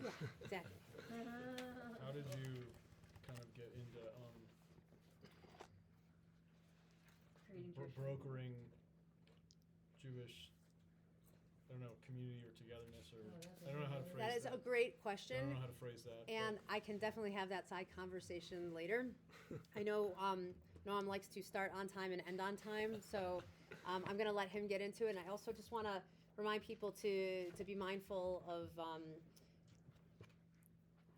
Yeah, exactly. How did you kind of get into brokering Jewish, I don't know, community or togetherness, or I don't know how to phrase that. That is a great I question. don't know how to phrase that. And I can definitely have that side conversation later. I know Noam likes to start on time and end on time, so I'm going to let him get into it. And I also just want to remind people to be mindful of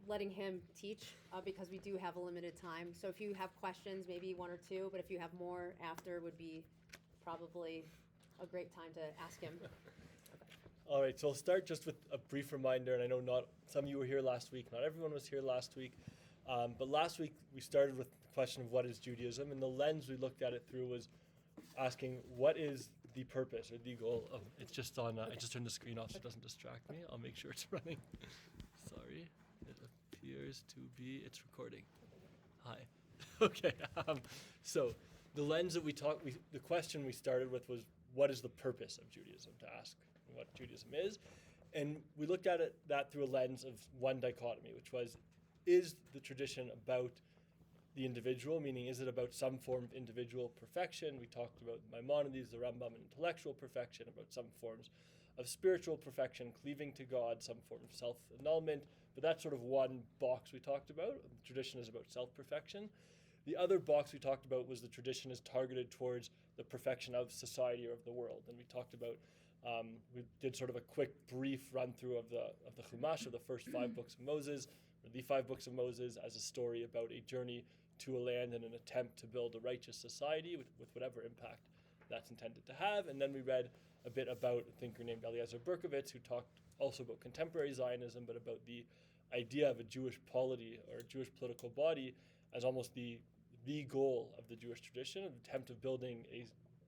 letting him teach because we do have a limited time. So if you have questions, maybe one or two, but if you have more after, would be probably a great time to ask him. All right, so I'll start just with a brief reminder, and I know not some of you were here last week, not everyone was here last week, but last week we started with the question of what is Judaism, and the lens we looked at it through was asking what is the purpose or the goal of, it's just on, I just turned the screen off so it doesn't distract me, I'll make sure it's running. Sorry, it appears to be, it's recording. Hi. Okay, so the lens that the question we started with was what is the purpose of Judaism, to ask what Judaism is. And we looked at that through a lens of one dichotomy, which was, is the tradition about the individual, meaning is it about some form of individual perfection? We talked about Maimonides, the Rambam, and intellectual perfection, about some forms of spiritual perfection, cleaving to God, some form of self-annulment, but that's sort of one box we talked about. The tradition is about self-perfection. The other box we talked about was the tradition is targeted towards the perfection of society or of the world, and we talked about we did sort of a quick, brief run-through of the Chumash, of the first 5 books of Moses, or the 5 books of Moses, as a story about a journey to a land and an attempt to build a righteous society with whatever impact that's intended to have. And then we read a bit about a thinker named Eliezer Berkovitz, who talked also about contemporary Zionism, but about the idea of a Jewish polity or a Jewish political body as almost the goal of the Jewish tradition, an attempt of building a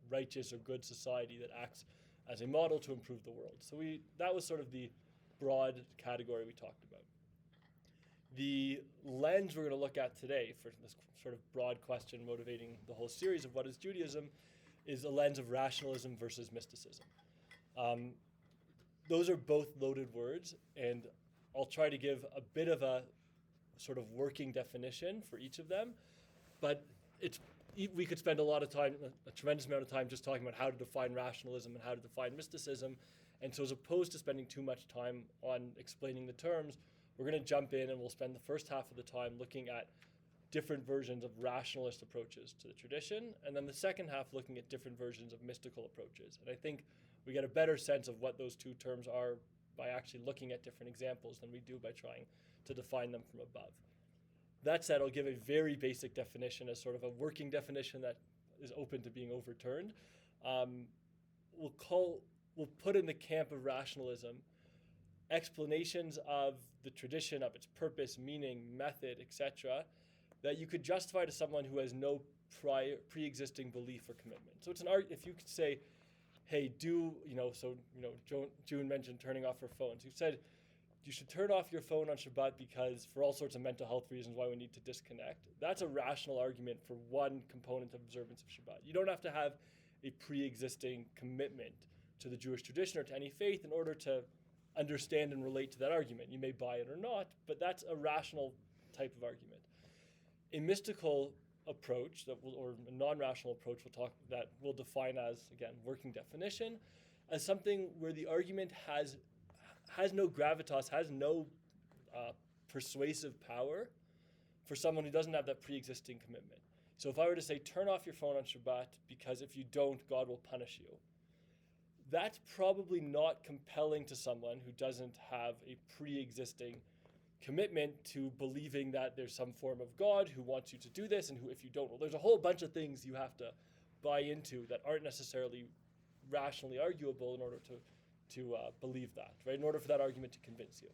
righteous or good society that acts as a model to improve the world. So that was sort of the broad category we talked about. The lens we're going to look at today for this sort of broad question motivating the whole series of what is Judaism is a lens of rationalism versus mysticism. Those are both loaded words, and I'll try to give a bit of a sort of working definition for each of them, but we could spend a tremendous amount of time just talking about how to define rationalism and how to define mysticism. And so as opposed to spending too much time on explaining the terms, we're going to jump in and we'll spend the first half of the time looking at different versions of rationalist approaches to the tradition, and then the second half looking at different versions of mystical approaches. And I think we get a better sense of what those two terms are by actually looking at different examples than we do by trying to define them from above. That said, I'll give a very basic definition as sort of a working definition that is open to being overturned. We'll put in the camp of rationalism explanations of the tradition, of its purpose, meaning, method, etc., that you could justify to someone who has no pre-existing belief or commitment. So it's if you could say, hey, June mentioned turning off her phone. So you said, you should turn off your phone on Shabbat because for all sorts of mental health reasons why we need to disconnect. That's a rational argument for one component of observance of Shabbat. You don't have to have a pre-existing commitment to the Jewish tradition or to any faith in order to understand and relate to that argument. You may buy it or not, but that's a rational type of argument. A mystical approach or a non-rational approach that we'll define as, again, working definition, as something where the argument has no gravitas, has no persuasive power for someone who doesn't have that pre-existing commitment. So if I were to say, turn off your phone on Shabbat because if you don't, God will punish you, that's probably not compelling to someone who doesn't have a pre-existing commitment to believing that there's some form of God who wants you to do this, and who, if you don't, well, there's a whole bunch of things you have to buy into that aren't necessarily rationally arguable in order to believe that, right? In order for that argument to convince you.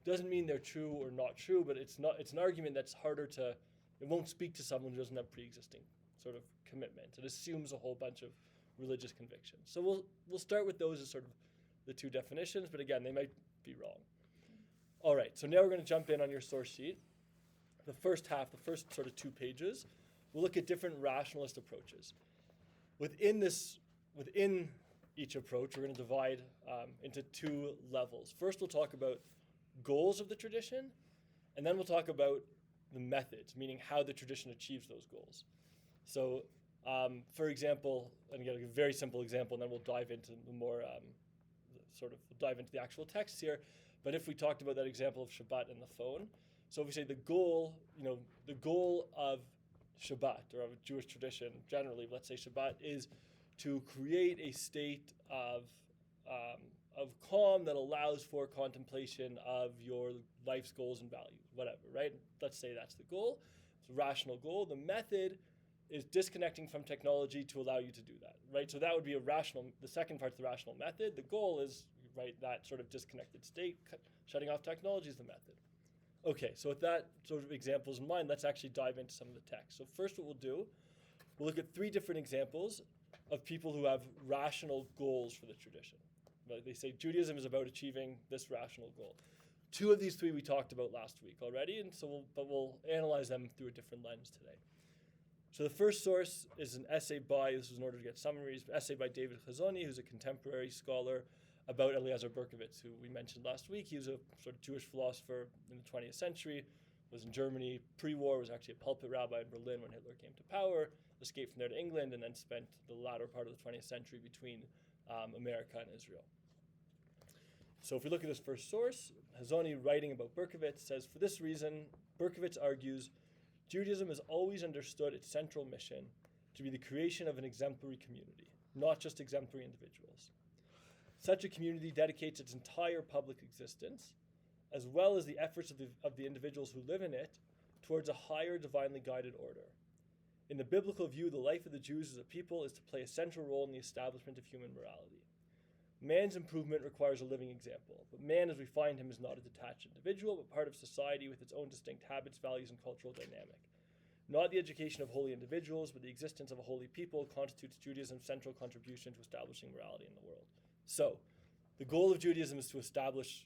Doesn't mean they're true or not true, but it's an argument that's it won't speak to someone who doesn't have pre-existing sort of commitment. It assumes a whole bunch of religious convictions. So we'll start with those as sort of the two definitions, but again, they might be wrong. All right, so now we're going to jump in on your source sheet. The first sort of 2 pages, we'll look at different rationalist approaches. Within each approach, we're going to divide into 2 levels. First, we'll talk about goals of the tradition, and then we'll talk about the methods, meaning how the tradition achieves those goals. So, for example, and again, a very simple example, and then we'll dive into the more dive into the actual text here. But if we talked about that example of Shabbat and the phone, so if we say the goal of Shabbat, or of a Jewish tradition generally, let's say Shabbat, is to create a state of calm that allows for contemplation of your life's goals and values, whatever, right? Let's say that's the goal. It's a rational goal. The method is disconnecting from technology to allow you to do that, right? So that would be the second part's the rational method. The goal is, right, that sort of disconnected state, shutting off technology is the method. Okay, so with that sort of examples in mind, let's actually dive into some of the text. So first what we'll do, we'll look at 3 different examples of people who have rational goals for the tradition. They say Judaism is about achieving this rational goal. 2 of these 3 we talked about last week already, and so we'll analyze them through a different lens today. So the first source is an essay this was in order to get summaries, essay by David Chazoni, who's a contemporary scholar about Eliezer Berkovits, who we mentioned last week. He was a sort of Jewish philosopher in the 20th century, was in Germany pre-war, was actually a pulpit rabbi in Berlin when Hitler came to power, escaped from there to England, and then spent the latter part of the 20th century between America and Israel. So if we look at this first source, Hazoni, writing about Berkovits, says, for this reason, Berkovits argues, Judaism has always understood its central mission to be the creation of an exemplary community, not just exemplary individuals. Such a community dedicates its entire public existence, as well as the efforts of the individuals who live in it, towards a higher divinely guided order. In the biblical view, the life of the Jews as a people is to play a central role in the establishment of human morality. Man's improvement requires a living example, but man as we find him is not a detached individual, but part of society with its own distinct habits, values, and cultural dynamic. Not the education of holy individuals, but the existence of a holy people constitutes Judaism's central contribution to establishing morality in the world. So, the goal of Judaism is to establish,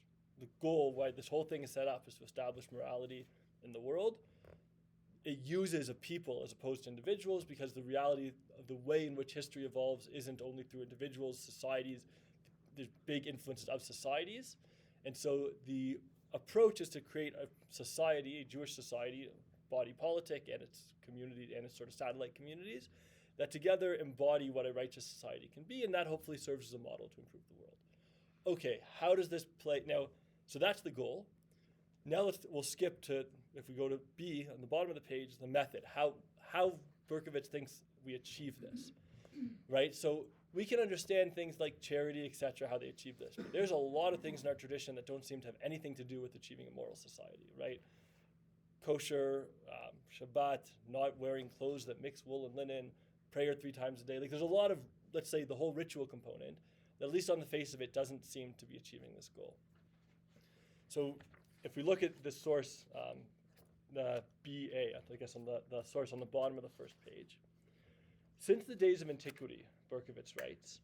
why this whole thing is set up, is to establish morality in the world. It uses a people as opposed to individuals because the reality of the way in which history evolves isn't only through individuals, societies. There's big influences of societies. And so the approach is to create a society, a Jewish society, a body politic and its community and its sort of satellite communities that together embody what a righteous society can be, and that hopefully serves as a model to improve the world. Okay, how does this play? Now, so that's the goal. Now we'll skip to, if we go to B on the bottom of the page, the method, how Berkovits thinks we achieve this, right? So we can understand things like charity, etc., how they achieve this. But there's a lot of things in our tradition that don't seem to have anything to do with achieving a moral society, right? Kosher, Shabbat, not wearing clothes that mix wool and linen, prayer 3 times a day. Like there's a lot of, let's say, the whole ritual component that at least on the face of it doesn't seem to be achieving this goal. So if we look at the source, the BA, I guess on the source on the bottom of the first page, since the days of antiquity, Berkovits writes,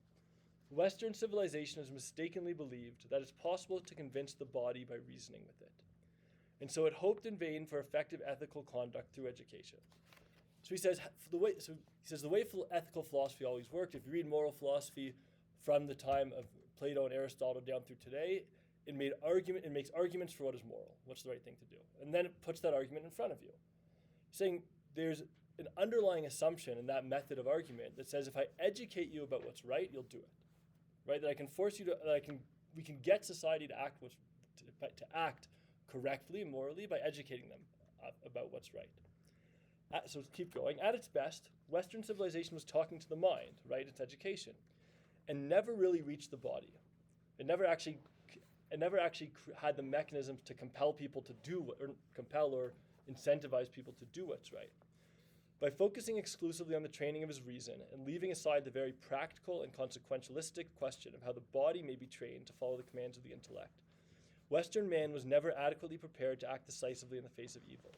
Western civilization has mistakenly believed that it's possible to convince the body by reasoning with it. And so it hoped in vain for effective ethical conduct through education. So he says the way ethical philosophy always worked, if you read moral philosophy from the time of Plato and Aristotle down through today, it makes arguments for what is moral, what's the right thing to do. And then it puts that argument in front of you. Saying there's an underlying assumption in that method of argument that says if I educate you about what's right, you'll do it. Right? That I can force you to, we can get society to act correctly, morally, by educating them about what's right. So let's keep going. At its best, Western civilization was talking to the mind, right? It's education, and never really reached the body. It never actually had the mechanisms to compel people to do or incentivize people to do what's right. By focusing exclusively on the training of his reason and leaving aside the very practical and consequentialistic question of how the body may be trained to follow the commands of the intellect, Western man was never adequately prepared to act decisively in the face of evil.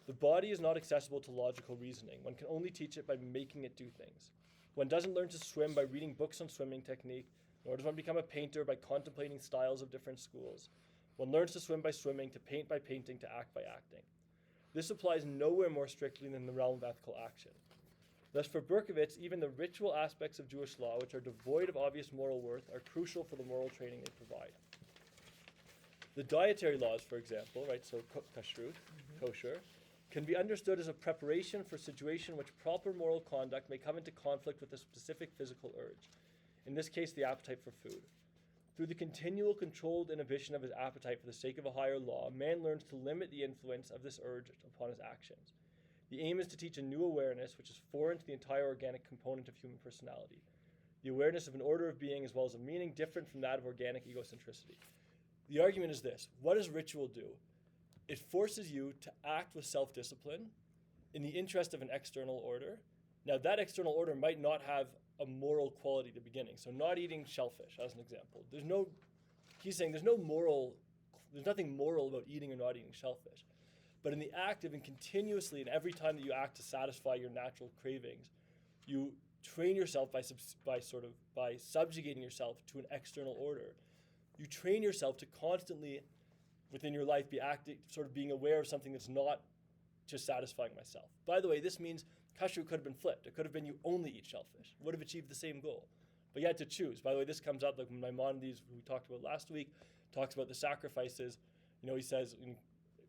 The body is not accessible to logical reasoning. One can only teach it by making it do things. One doesn't learn to swim by reading books on swimming technique, nor does one become a painter by contemplating styles of different schools. One learns to swim by swimming, to paint by painting, to act by acting. This applies nowhere more strictly than the realm of ethical action. Thus, for Berkovits, even the ritual aspects of Jewish law, which are devoid of obvious moral worth, are crucial for the moral training they provide. The dietary laws, for example, right, so kashrut, kosher, can be understood as a preparation for a situation in which proper moral conduct may come into conflict with a specific physical urge, in this case, the appetite for food. Through the continual controlled inhibition of his appetite for the sake of a higher law, man learns to limit the influence of this urge upon his actions. The aim is to teach a new awareness which is foreign to the entire organic component of human personality, the awareness of an order of being as well as a meaning different from that of organic egocentricity. The argument is this: what does ritual do? It forces you to act with self-discipline in the interest of an external order. Now, that external order might not have a moral quality at the beginning. So not eating shellfish, as an example. He's saying there's nothing moral about eating or not eating shellfish. But in the act of and continuously, and every time that you act to satisfy your natural cravings, you train yourself by subjugating yourself to an external order. You train yourself to constantly, within your life, be acting, sort of being aware of something that's not just satisfying myself. By the way, this means kashrut could have been flipped. It could have been you only eat shellfish. It would have achieved the same goal. But you had to choose. By the way, this comes up like when Maimonides, who we talked about last week, talks about the sacrifices. He says,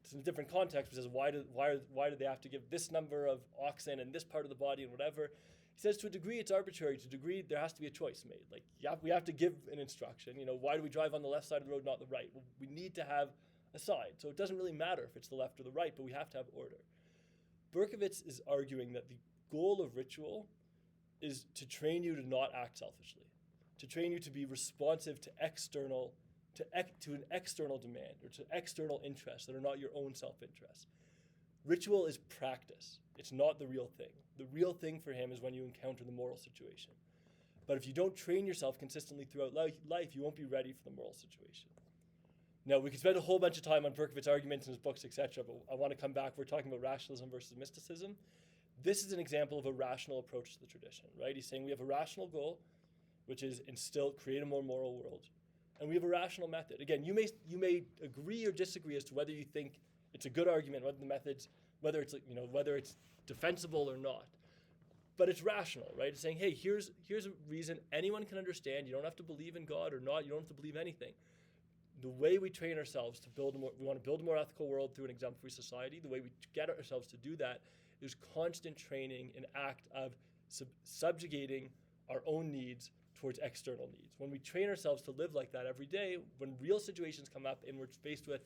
it's in a different context, but says, why do they have to give this number of oxen and this part of the body and whatever? He says to a degree it's arbitrary. To a degree there has to be a choice made. Like we have to give an instruction. Why do we drive on the left side of the road, not the right? Well, we need to have a side. So it doesn't really matter if it's the left or the right, but we have to have order. Berkovitz is arguing that the goal of ritual is to train you to not act selfishly, to train you to be responsive to an external demand or to external interests that are not your own self-interest. Ritual is practice. It's not the real thing. The real thing for him is when you encounter the moral situation. But if you don't train yourself consistently throughout life, you won't be ready for the moral situation. Now, we could spend a whole bunch of time on Berkovitz's arguments in his books, etc., but I want to come back. We're talking about rationalism versus mysticism. This is an example of a rational approach to the tradition, right? He's saying we have a rational goal, which is create a more moral world. And we have a rational method. Again, you may agree or disagree as to whether you think it's a good argument, whether it's defensible or not. But it's rational, right? It's saying, hey, here's a reason anyone can understand. You don't have to believe in God or not. You don't have to believe anything. The way we train ourselves to we want to build a more ethical world through an exemplary society. The way we get ourselves to do that is constant training, an act of subjugating our own needs towards external needs. When we train ourselves to live like that every day, when real situations come up and we're faced with,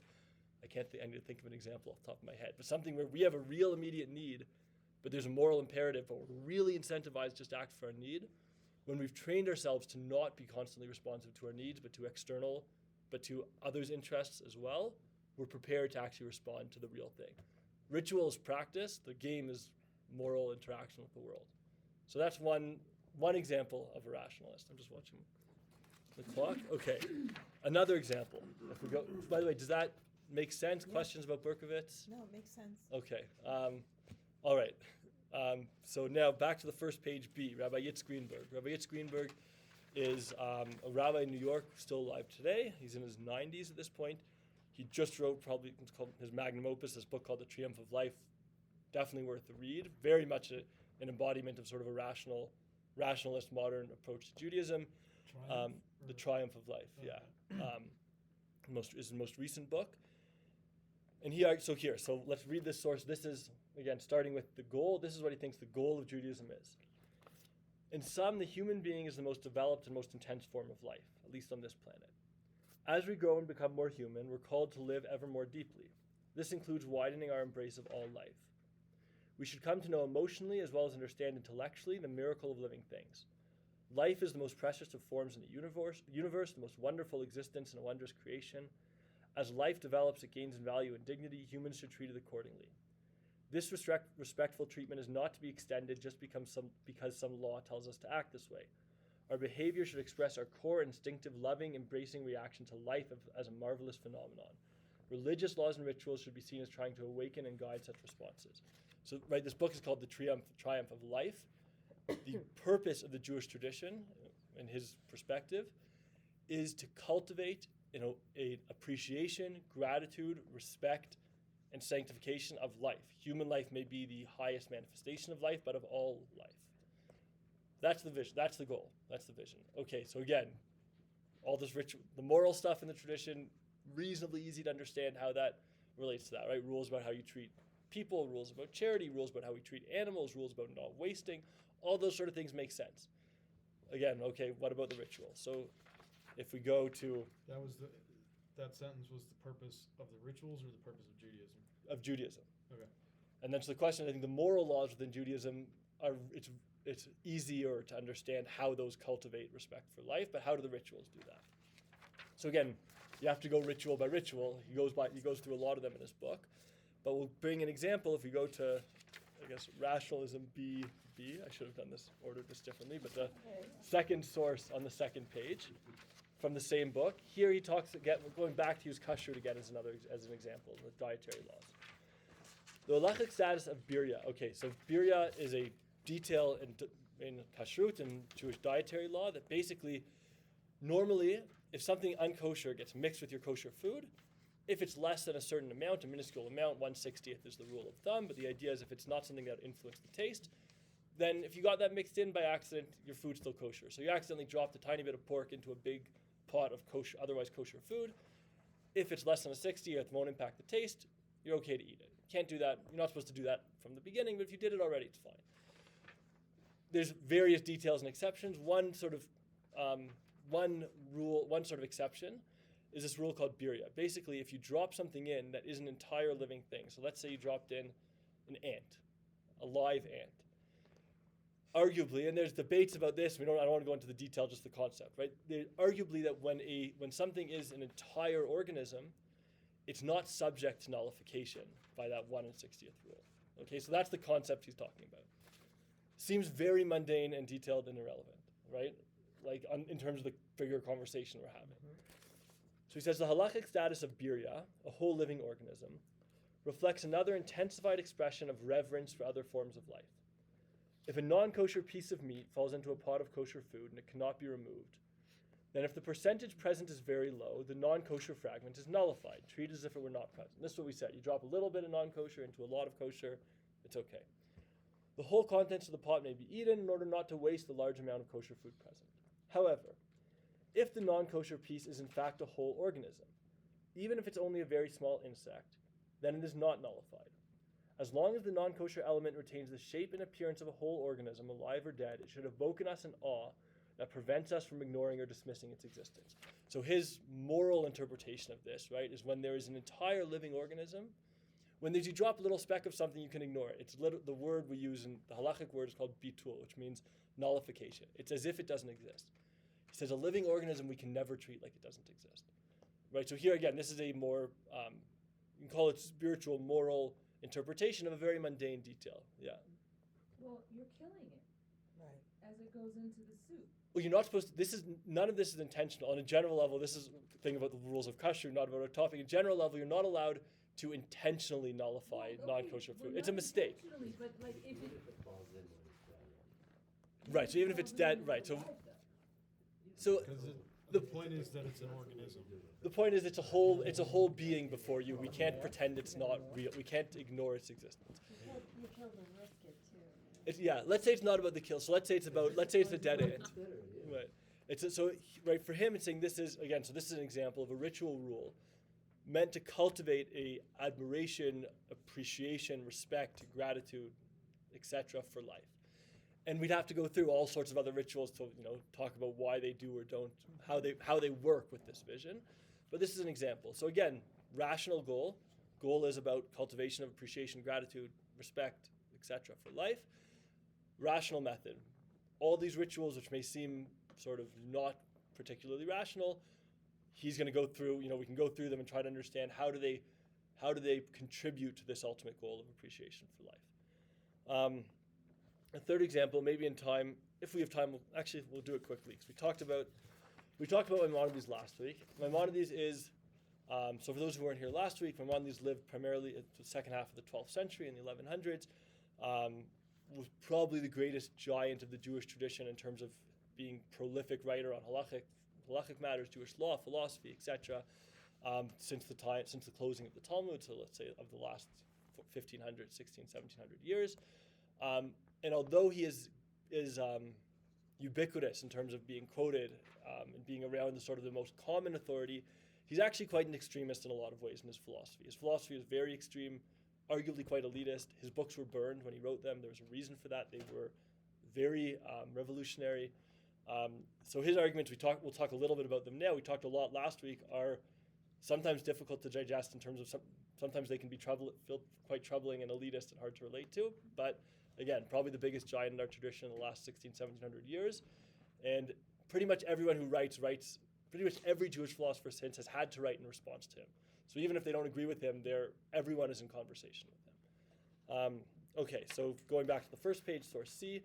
I need to think of an example off the top of my head, but something where we have a real immediate need, but there's a moral imperative, but we're really incentivized just to act for our need. When we've trained ourselves to not be constantly responsive to our needs, but to others' interests as well, we're prepared to actually respond to the real thing. Ritual is practice. The game is moral interaction with the world. So that's one example of a rationalist. I'm just watching the clock. Okay, another example. If we go, by the way, does that make sense? Yeah. Questions about Berkovitz? No, it makes sense. Okay. All right. So now back to the first page B, Rabbi Yitz Greenberg. Rabbi Yitz Greenberg is a rabbi in New York, still alive today. He's in his 90s at this point. He just wrote it's called his magnum opus, this book called The Triumph of Life. Definitely worth the read. Very much an embodiment of sort of a rationalist modern approach to Judaism. The Triumph of Life, is the most recent book. And so let's read this source. This is, again, starting with the goal. This is what he thinks the goal of Judaism is. In sum, the human being is the most developed and most intense form of life, at least on this planet. As we grow and become more human, we're called to live ever more deeply. This includes widening our embrace of all life. We should come to know emotionally as well as understand intellectually the miracle of living things. Life is the most precious of forms in the universe, the most wonderful existence in a wondrous creation. As life develops, it gains in value and dignity. Humans should treat it accordingly. This respectful treatment is not to be extended just because some law tells us to act this way. Our behavior should express our core instinctive, loving, embracing reaction to life as a marvelous phenomenon. Religious laws and rituals should be seen as trying to awaken and guide such responses. So, right, this book is called The Triumph of Life. The purpose of the Jewish tradition, in his perspective, is to cultivate an appreciation, gratitude, respect, and sanctification of life. Human life may be the highest manifestation of life, but of all life. That's the vision. That's the goal. That's the vision. Okay, so again, all this ritual, the moral stuff in the tradition, reasonably easy to understand how that relates to that, right? Rules about how you treat people, rules about charity, rules about how we treat animals, rules about not wasting, all those sort of things make sense. Again, okay, what about the ritual? So if we go to That sentence was the purpose of the rituals or the purpose of Judaism? of Judaism. Okay. And then to the question, I think the moral laws within Judaism are it's easier to understand how those cultivate respect for life, but how do the rituals do that? So again, you have to go ritual by ritual. He goes through a lot of them in his book, but we'll bring an example. If we go to, I guess, Rationalism B, I should have done this, ordered this differently, but the second source on the second page from the same book. Here he talks again, going back to use kashrut again as an example, the dietary laws. The halachic status of birya. Okay, so birya is a detail in kashrut and Jewish dietary law that basically, normally, if something unkosher gets mixed with your kosher food, if it's less than a certain amount, a minuscule amount, 1/60th is the rule of thumb, but the idea is if it's not something that influenced the taste, then if you got that mixed in by accident, your food's still kosher. So you accidentally dropped a tiny bit of pork into a big pot of kosher, otherwise kosher food. If it's less than a 60th, it won't impact the taste, you're okay to eat it. You can't do that, you're not supposed to do that from the beginning, but if you did it already, it's fine. There's various details and exceptions. One sort of exception is this rule called birya. Basically, if you drop something in that is an entire living thing, so let's say you dropped in an ant, a live ant. Arguably, and there's debates about this, I don't want to go into the detail, just the concept, right? Arguably that when something is an entire organism, it's not subject to nullification by that 1/60th rule. Okay, so that's the concept he's talking about. Seems very mundane and detailed and irrelevant, right? Like in terms of the bigger conversation we're having. So he says the halachic status of birya, a whole living organism, reflects another intensified expression of reverence for other forms of life. If a non-kosher piece of meat falls into a pot of kosher food and it cannot be removed, then if the percentage present is very low, the non-kosher fragment is nullified, treated as if it were not present. This is what we said. You drop a little bit of non-kosher into a lot of kosher, it's okay. The whole contents of the pot may be eaten in order not to waste the large amount of kosher food present. However, if the non-kosher piece is in fact a whole organism, even if it's only a very small insect, then it is not nullified. As long as the non-kosher element retains the shape and appearance of a whole organism, alive or dead, it should evoke in us an awe that prevents us from ignoring or dismissing its existence. So his moral interpretation of this, right, is when there is an entire living organism, when you drop a little speck of something, you can ignore it. It's the word we use in the halachic word is called bitul, which means nullification. It's as if it doesn't exist. He says a living organism we can never treat like it doesn't exist. Right, so here again, this is a more, you can call it spiritual, moral interpretation of a very mundane detail. Yeah. Well, you're killing it. Right. As it goes into the soup. Well, you're not supposed to, none of this is intentional. On a general level, this is the thing about the rules of kashrut, not about our topic. In general level, you're not allowed to intentionally nullify non-kosher food. It's a mistake. But like if it Right, so even if it's dead, right, so Because the point is that it's an organism. the point is it's a whole being before you. We can't pretend it's not real. We can't ignore its existence. You kill the brisket too. Yeah, let's say it's not about the kill. So let's say it's a dead ant. Right. For him, it's saying this is an example of a ritual rule meant to cultivate a admiration, appreciation, respect, gratitude, etc. for life. And we'd have to go through all sorts of other rituals to talk about why they do or don't, how they work with this vision. But this is an example. So again, rational goal is about cultivation of appreciation, gratitude, respect, etc. for life. Rational method. All these rituals, which may seem sort of not particularly rational, he's going to go through, we can go through them and try to understand how do they contribute to this ultimate goal of appreciation for life. A third example, maybe in time, if we have time, we'll do it quickly, because we talked about Maimonides last week. Maimonides is, so for those who weren't here last week, Maimonides lived primarily at the second half of the 12th century in the 1100s, was probably the greatest giant of the Jewish tradition in terms of being prolific writer on halachic matters, Jewish law, philosophy, etc. Since the closing of the Talmud, so let's say of the last 1500, 16, 1700 years. And although he is ubiquitous in terms of being quoted and being around the sort of the most common authority, He's actually quite an extremist in a lot of ways in his philosophy. His philosophy is very extreme, arguably quite elitist. His books were burned when he wrote them. There was a reason for that. They were very revolutionary. So his arguments, we'll talk a little bit about them now. We talked a lot last week, are sometimes difficult to digest in terms of sometimes they can be feel quite troubling and elitist and hard to relate to. But again, probably the biggest giant in our tradition in the last 1700 years. And pretty much everyone who writes, pretty much every Jewish philosopher since has had to write in response to him. So even if they don't agree with him, everyone is in conversation with him. Okay, so going back to the first page, source C.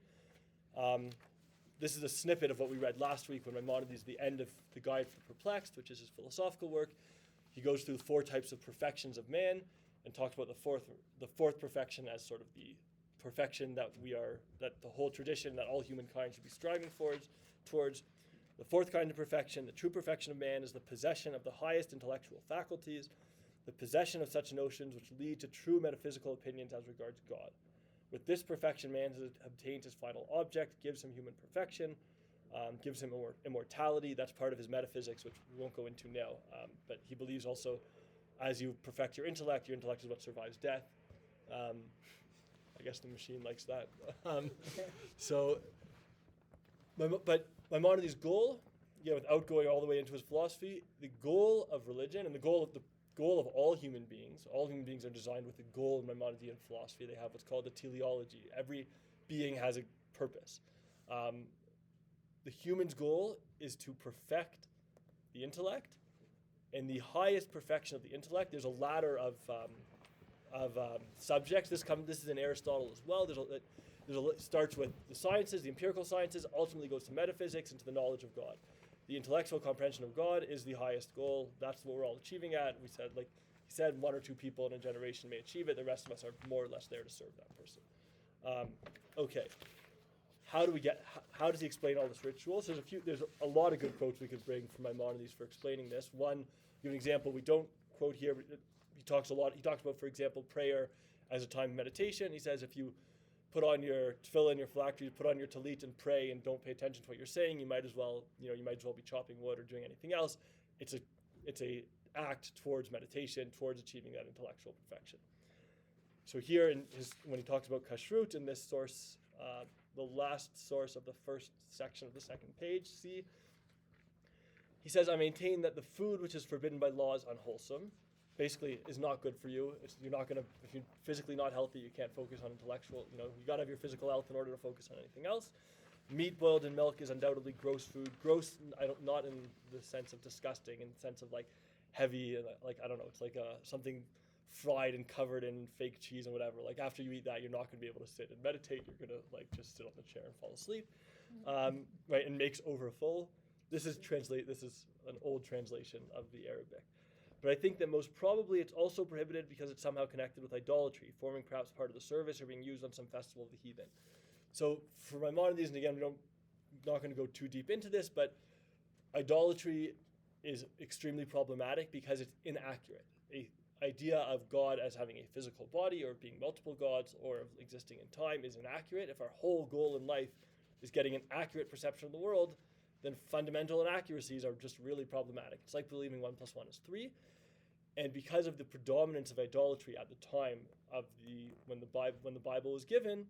This is a snippet of what we read last week when Maimonides is the end of the Guide for Perplexed, which is his philosophical work. He goes through 4 types of perfections of man and talks about the fourth perfection as sort of the perfection that the whole tradition, that all humankind should be striving towards. The 4th kind of perfection, the true perfection of man, is the possession of the highest intellectual faculties, the possession of such notions which lead to true metaphysical opinions as regards God. With this perfection, man has obtained his final object, gives him human perfection, gives him immortality. That's part of his metaphysics, which we won't go into now. But he believes also, as you perfect your intellect is what survives death. I guess the machine likes that. But Maimonides' goal, without going all the way into his philosophy, the goal of religion and the goal of all human beings are designed with the goal in Maimonidean philosophy. They have what's called a teleology. Every being has a purpose. The human's goal is to perfect the intellect, and the highest perfection of the intellect, there's a ladder of subjects. This is in Aristotle as well. It starts with the sciences, the empirical sciences, ultimately goes to metaphysics and to the knowledge of God. The intellectual comprehension of God is the highest goal. That's what we're all achieving at. He said 1 or 2 people in a generation may achieve it. The rest of us are more or less there to serve that person. Okay. How does he explain all this ritual? So there's a lot of good quotes we could bring from Maimonides for explaining this. One, give an example. We don't quote here. He talks about, for example, prayer as a time of meditation. He says if you put on your tefillin, your phylacteries, put on your talit and pray and don't pay attention to what you're saying, you might as well be chopping wood or doing anything else. It's a act towards meditation, towards achieving that intellectual perfection. So here when he talks about kashrut in this source, the last source of the first section of the second page, C, he says, I maintain that the food which is forbidden by law is unwholesome. Basically is not good for you. If you're physically not healthy, you can't focus on intellectual, you got to have your physical health in order to focus on anything else. Meat boiled in milk is undoubtedly gross food. Gross, not in the sense of disgusting, in the sense of like heavy, it's like something fried and covered in fake cheese and whatever. Like after you eat that, you're not going to be able to sit and meditate. You're going to just sit on the chair and fall asleep. Right, and makes over full. This is an old translation of the Arabic. But I think that most probably it's also prohibited because it's somehow connected with idolatry, forming perhaps part of the service or being used on some festival of the heathen. So for Maimonides, and again, not going to go too deep into this, but idolatry is extremely problematic because it's inaccurate. An idea of God as having a physical body or being multiple gods or existing in time is inaccurate. If our whole goal in life is getting an accurate perception of the world, then fundamental inaccuracies are just really problematic. It's like believing 1 + 1 is 3. And because of the predominance of idolatry at the time of when the Bible was given,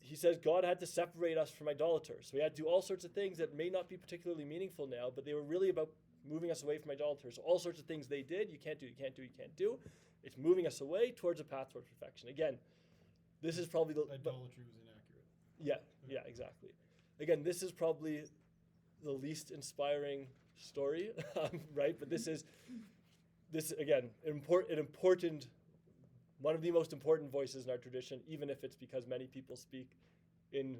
he says God had to separate us from idolaters. So he had to do all sorts of things that may not be particularly meaningful now, but they were really about moving us away from idolaters. So all sorts of things they did, you can't do. It's moving us away towards a path towards perfection. Again, this is probably idolatry was inaccurate. Yeah, exactly. Again, this is probably the least inspiring story, right? But this again, one of the most important voices in our tradition, even if it's because many people speak in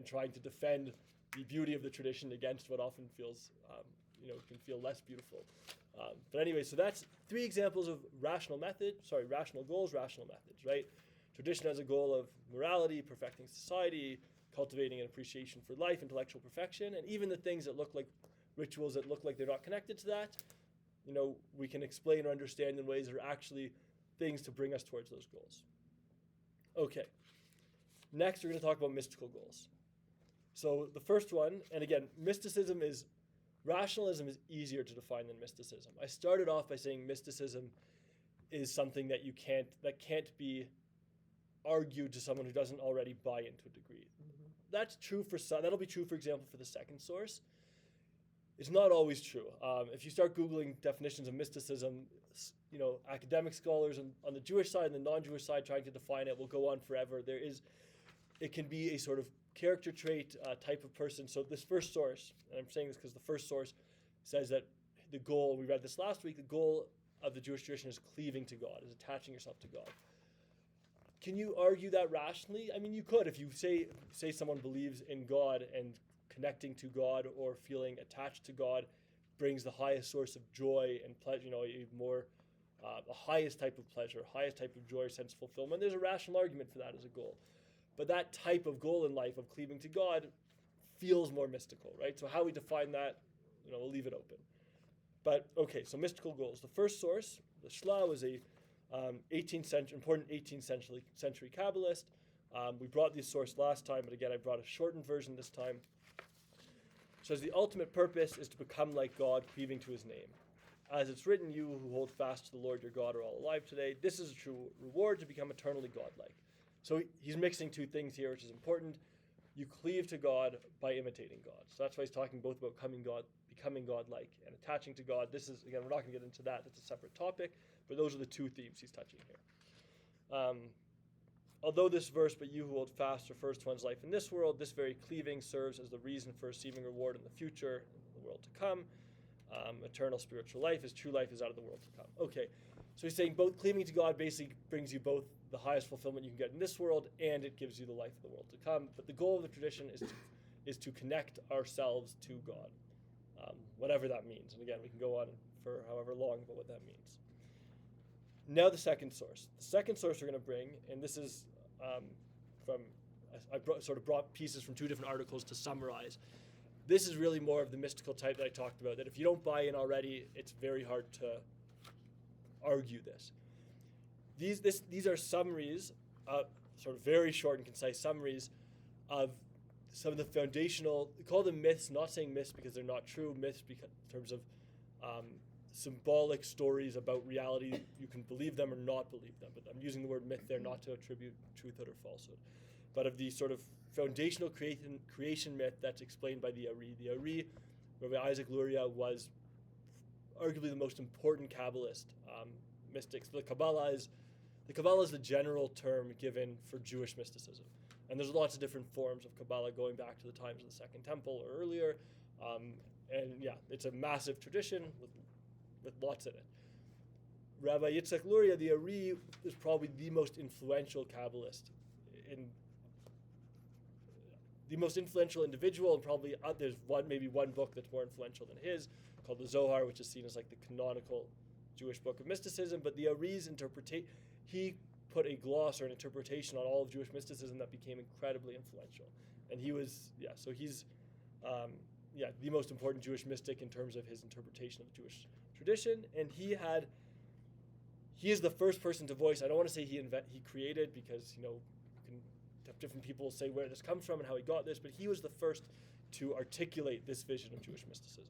trying to defend the beauty of the tradition against what often feels, can feel less beautiful. But anyway, so that's 3 examples of rational goals, rational methods, right? Tradition has a goal of morality, perfecting society, cultivating an appreciation for life, intellectual perfection, and even the things that look like rituals that look like they're not connected to that, we can explain or understand in ways that are actually things to bring us towards those goals. Okay. Next, we're going to talk about mystical goals. So the first one, and again, mysticism is Rationalism is easier to define than mysticism. I started off by saying mysticism is something that can't be argued to someone who doesn't already buy into a degree. That's true for some. That'll be true, for example, for the second source. It's not always true. If you start Googling definitions of mysticism, academic scholars on the Jewish side and the non-Jewish side trying to define it will go on forever. It can be a sort of character trait type of person. So this first source, and I'm saying this because the first source says that the goal, we read this last week, the goal of the Jewish tradition is cleaving to God, is attaching yourself to God. Can you argue that rationally? I mean, you could. If you say someone believes in God and connecting to God or feeling attached to God brings the highest source of joy and pleasure, the highest type of pleasure, highest type of joy or sense of fulfillment, there's a rational argument for that as a goal. But that type of goal in life of cleaving to God feels more mystical, right? So how we define that, we'll leave it open. But okay, so mystical goals. The first source, the Shla, was a 18th century, important 18th century Kabbalist. We brought this source last time, but again, I brought a shortened version this time. It says the ultimate purpose is to become like God, cleaving to his name. As it's written, you who hold fast to the Lord your God are all alive today. This is a true reward to become eternally godlike. So he's mixing two things here, which is important. You cleave to God by imitating God. So that's why he's talking both about becoming godlike and attaching to God. This is, again, we're not going to get into that. That's a separate topic. But those are the two themes he's touching here. Although this verse, but you who hold fast, refers to one's life in this world, this very cleaving serves as the reason for receiving reward in the future, in the world to come. Eternal spiritual life, his true life is out of the world to come. Okay, so he's saying both cleaving to God basically brings you both the highest fulfillment you can get in this world, and it gives you the life of the world to come. But the goal of the tradition is to connect ourselves to God, whatever that means. And again, we can go on for however long about what that means. Now the second source. The second source we're going to bring, and this is I brought pieces from two different articles to summarize. This is really more of the mystical type that I talked about, that if you don't buy in already, it's very hard to argue this. These are summaries, sort of very short and concise summaries of some of the foundational, we call them myths, not saying myths because they're not true, myths because, in terms of symbolic stories about reality. You can believe them or not believe them, but I'm using the word myth there not to attribute truthhood or falsehood. But of the sort of foundational creation myth that's explained by the Ari. The Ari, Rabbi Isaac Luria, was arguably the most important Kabbalist mystics. The Kabbalah is the general term given for Jewish mysticism. And there's lots of different forms of Kabbalah going back to the times of the Second Temple or earlier. And yeah, it's a massive tradition with lots in it. Rabbi Yitzhak Luria, the Ari, is probably the most influential Kabbalist, the most influential individual, and probably there's maybe one book that's more influential than his, called the Zohar, which is seen as like the canonical Jewish book of mysticism. But the Ari's he put a gloss or an interpretation on all of Jewish mysticism that became incredibly influential. And he's the most important Jewish mystic in terms of his interpretation of Jewish tradition. And he is the first person to voice. I don't want to say he created, because you can have different people say where this comes from and how he got this, but he was the first to articulate this vision of Jewish mysticism.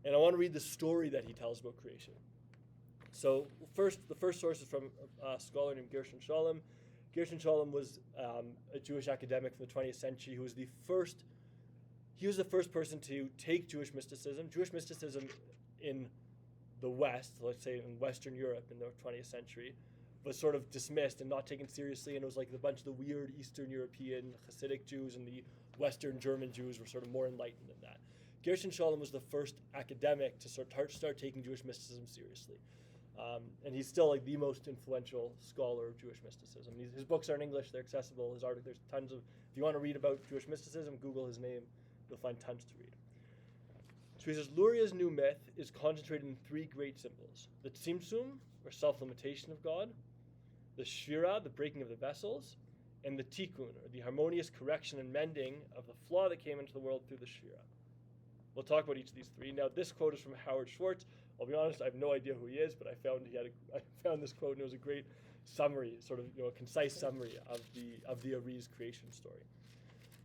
And I want to read the story that he tells about creation. So the first source is from a scholar named Gershon Shalom. Gershon Shalom was a Jewish academic from the 20th century who was the first person to take Jewish mysticism in the West, let's say in Western Europe in the 20th century, was sort of dismissed and not taken seriously, and it was like a bunch of the weird Eastern European Hasidic Jews and the Western German Jews were sort of more enlightened than that. Gershon Shalom was the first academic to start taking Jewish mysticism seriously. And he's still like the most influential scholar of Jewish mysticism. His books are in English, they're accessible, there's tons of, if you want to read about Jewish mysticism, Google his name, you'll find tons to read. So he says, Luria's new myth is concentrated in three great symbols: the Tzimtzum, or self-limitation of God, the Shvira, the breaking of the vessels, and the Tikkun, or the harmonious correction and mending of the flaw that came into the world through the Shvira. We'll talk about each of these three. Now, this quote is from Howard Schwartz. I'll be honest, I have no idea who he is, but I found this quote, and it was a great summary, sort of a concise summary of the Ari's creation story.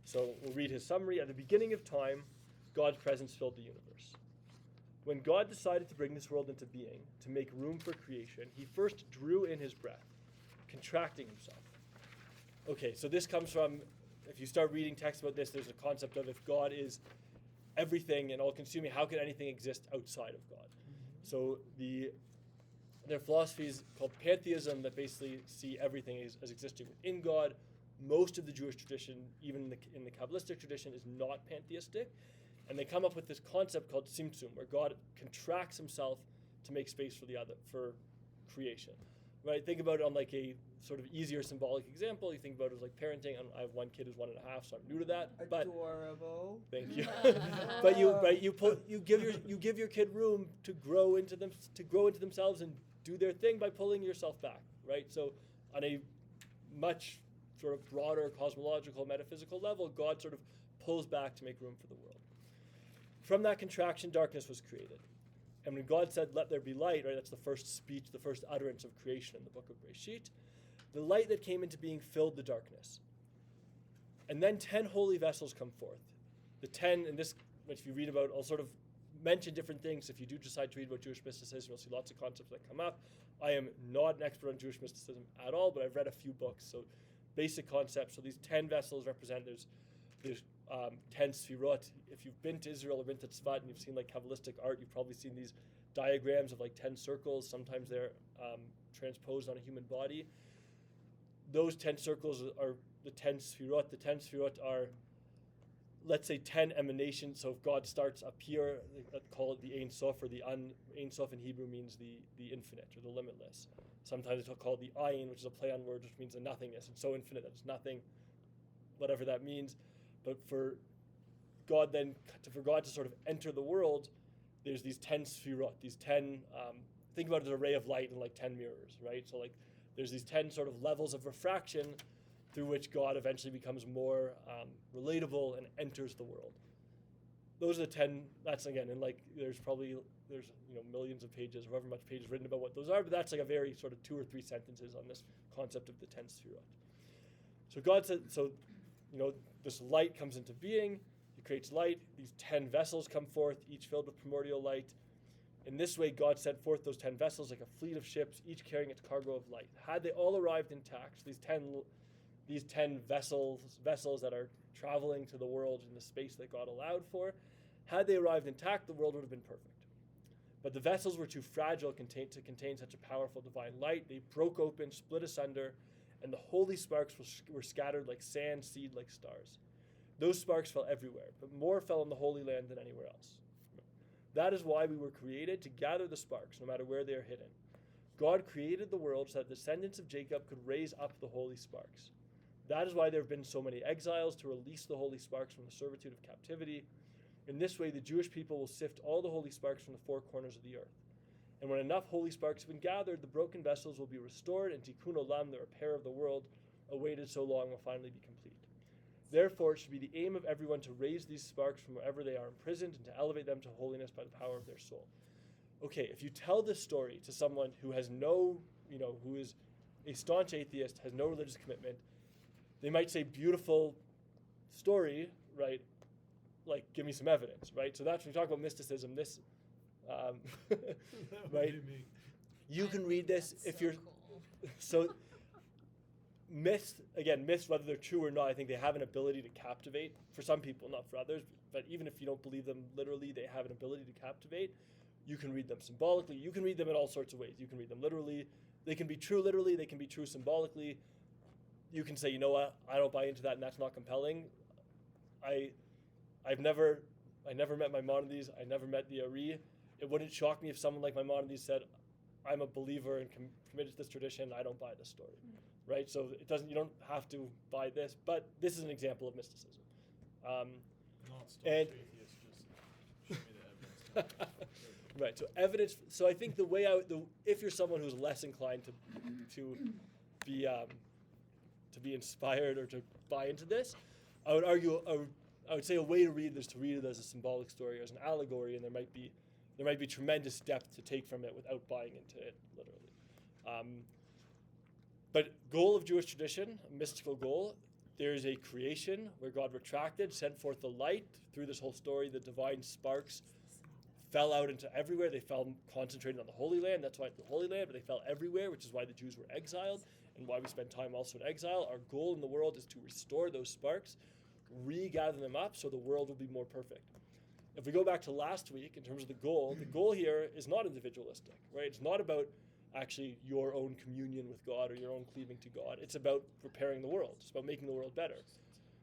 So we'll read his summary. At the beginning of time, God's presence filled the universe. When God decided to bring this world into being, to make room for creation, he first drew in his breath, contracting himself. Okay, so this comes from, if you start reading texts about this, there's a concept of if God is everything and all-consuming, how can anything exist outside of God? So their philosophy is called pantheism, that basically see everything as existing within God. Most of the Jewish tradition, even in the Kabbalistic tradition, is not pantheistic. And they come up with this concept called Tzimtzum, where God contracts himself to make space for creation. Right? Think about it on like a sort of easier symbolic example. You think about it as like parenting. I have one kid who's 1.5, so I'm new to that. Adorable. Thank you. But you give your kid room to grow into themselves and do their thing by pulling yourself back, right? So on a much sort of broader cosmological, metaphysical level, God sort of pulls back to make room for the world. From that contraction, darkness was created. And when God said, "Let there be light," right, that's the first speech, the first utterance of creation in the book of Bereshit, the light that came into being filled the darkness. And then 10 holy vessels come forth. The 10, and this, if you read about, I'll sort of mention different things. If you do decide to read about Jewish mysticism, you'll see lots of concepts that come up. I am not an expert on Jewish mysticism at all, but I've read a few books. So basic concepts. So these 10 vessels represent, there's 10 sfirot. If you've been to Israel or been to Tzfat and you've seen like Kabbalistic art, you've probably seen these diagrams of like 10 circles. Sometimes they're transposed on a human body. Those 10 circles are the 10 sfirot. The 10 sfirot are, let's say, 10 emanations. So if God starts up here, they call it the Ein Sof, or Ein Sof in Hebrew means the infinite or the limitless. Sometimes it's called the Ayin, which is a play on words, which means the nothingness. It's so infinite that it's nothing, whatever that means. But for God to sort of enter the world, there's these 10 sfirot, these 10, think about it as an array of light and like 10 mirrors, right? So like there's these 10 sort of levels of refraction through which God eventually becomes more relatable and enters the world. Those are the 10, that's again, and like there's millions of pages, however much pages written about what those are, but that's like a very sort of 2 or 3 sentences on this concept of the 10 sfirot. So God said, this light comes into being, he creates light, these 10 vessels come forth, each filled with primordial light. In this way, God sent forth those 10 vessels like a fleet of ships, each carrying its cargo of light. Had they all arrived intact, these 10 vessels that are traveling to the world in the space that God allowed for, had they arrived intact, the world would have been perfect. But the vessels were too fragile to contain such a powerful divine light. They broke open, split asunder, and the holy sparks were scattered like sand, seed like stars. Those sparks fell everywhere, but more fell on the Holy Land than anywhere else. That is why we were created, to gather the sparks, no matter where they are hidden. God created the world so that the descendants of Jacob could raise up the holy sparks. That is why there have been so many exiles, to release the holy sparks from the servitude of captivity. In this way, the Jewish people will sift all the holy sparks from the 4 corners of the earth. And when enough holy sparks have been gathered, the broken vessels will be restored, and Tikkun Olam, the repair of the world, awaited so long, will finally be complete. Therefore, it should be the aim of everyone to raise these sparks from wherever they are imprisoned and to elevate them to holiness by the power of their soul. Okay, if you tell this story to someone who has who is a staunch atheist, has no religious commitment, they might say, beautiful story, right? Like, give me some evidence, right? So that's when we talk about mysticism. This, right? You can read this if you're. Cool. So, myths, whether they're true or not, I think they have an ability to captivate. For some people, not for others. But even if you don't believe them literally, they have an ability to captivate. You can read them symbolically. You can read them in all sorts of ways. You can read them literally. They can be true literally. They can be true symbolically. You can say, you know what, I don't buy into that, and that's not compelling. I never met Maimonides. I never met the Ari. It wouldn't shock me if someone like Maimonides said, I'm a believer and committed to this tradition. I don't buy this story, right? So you don't have to buy this, but this is an example of mysticism. Not staunch and atheist, just show me the evidence. Right. So evidence. So I think if you're someone who's less inclined to be inspired or to buy into this, I would say a way to read this, to read it as a symbolic story, as an allegory, and there might be tremendous depth to take from it without buying into it literally. But goal of Jewish tradition, a mystical goal, there's a creation where God retracted, sent forth the light. Through this whole story, the divine sparks fell out into everywhere. They fell concentrated on the Holy Land. That's why it's the Holy Land, but they fell everywhere, which is why the Jews were exiled and why we spend time also in exile. Our goal in the world is to restore those sparks, regather them up so the world will be more perfect. If we go back to last week in terms of the goal here is not individualistic, right? It's not about actually your own communion with God or your own cleaving to God. It's about repairing the world. It's about making the world better.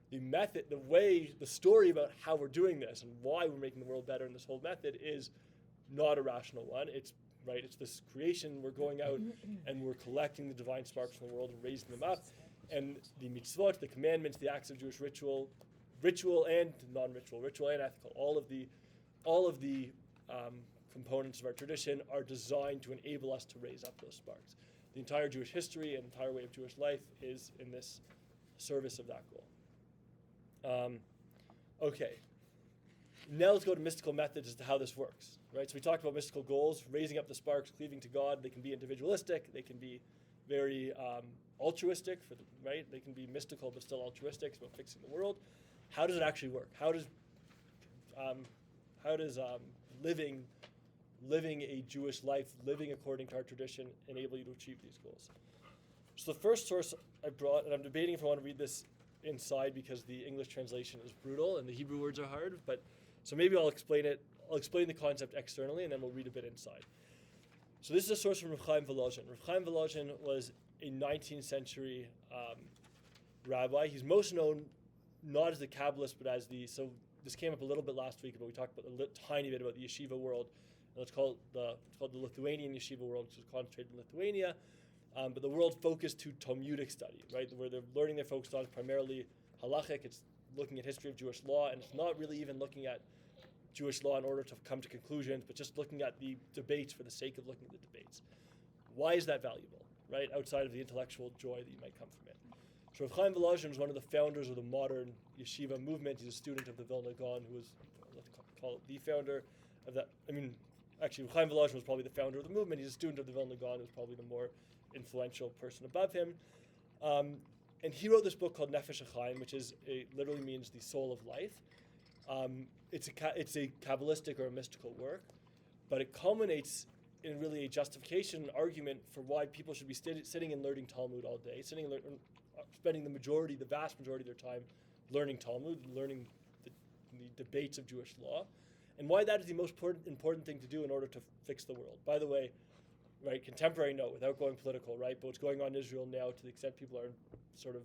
The method, the story about how we're doing this and why we're making the world better in this whole method is not a rational one. It's this creation. We're going out and we're collecting the divine sparks from the world and raising them up. And the mitzvot, the commandments, the acts of Jewish ritual and non-ritual, ritual and ethical, all of the components of our tradition are designed to enable us to raise up those sparks. The entire Jewish history and entire way of Jewish life is in this service of that goal. Okay, now let's go to mystical methods as to how this works, right? So we talked about mystical goals, raising up the sparks, cleaving to God. They can be individualistic. They can be very altruistic, right? They can be mystical but still altruistic. It's about fixing the world. How does it actually work? How does living a Jewish life, living according to our tradition, enable you to achieve these goals? So the first source I brought, and I'm debating if I want to read this inside because the English translation is brutal and the Hebrew words are hard, but so maybe I'll explain it. I'll explain the concept externally and then we'll read a bit inside. So this is a source from Rav Chaim Volozhin. Rav Chaim Volozhin was a 19th century rabbi. He's most known not as the Kabbalist, but as so this came up a little bit last week, but we talked about a tiny bit about the yeshiva world. And it's called the Lithuanian yeshiva world, which is concentrated in Lithuania. But the world focused to Talmudic study, right? Where they're learning they're focused on primarily halachic. It's looking at history of Jewish law, and it's not really even looking at Jewish law in order to come to conclusions, but just looking at the debates for the sake of looking at the debates. Why is that valuable, right? Outside of the intellectual joy that you might come from it. So Rav Chaim Volozhin was one of the founders of the modern yeshiva movement. He's a student of the Vilna Gaon, who was, let's call it the founder of that. I mean, actually, Rav Chaim Volozhin was probably the founder of the movement. He's a student of the Vilna Gaon, who's probably the more influential person above him. And he wrote this book called Nefesh HaChaim, which literally means the soul of life. It's a Kabbalistic or a mystical work, but it culminates in really a justification, argument for why people should be sitting and learning Talmud all day, spending the vast majority of their time learning Talmud, learning the debates of Jewish law, and why that is the most important thing to do in order to fix the world. By the way, right, contemporary note, without going political, right, but what's going on in Israel now, to the extent people are sort of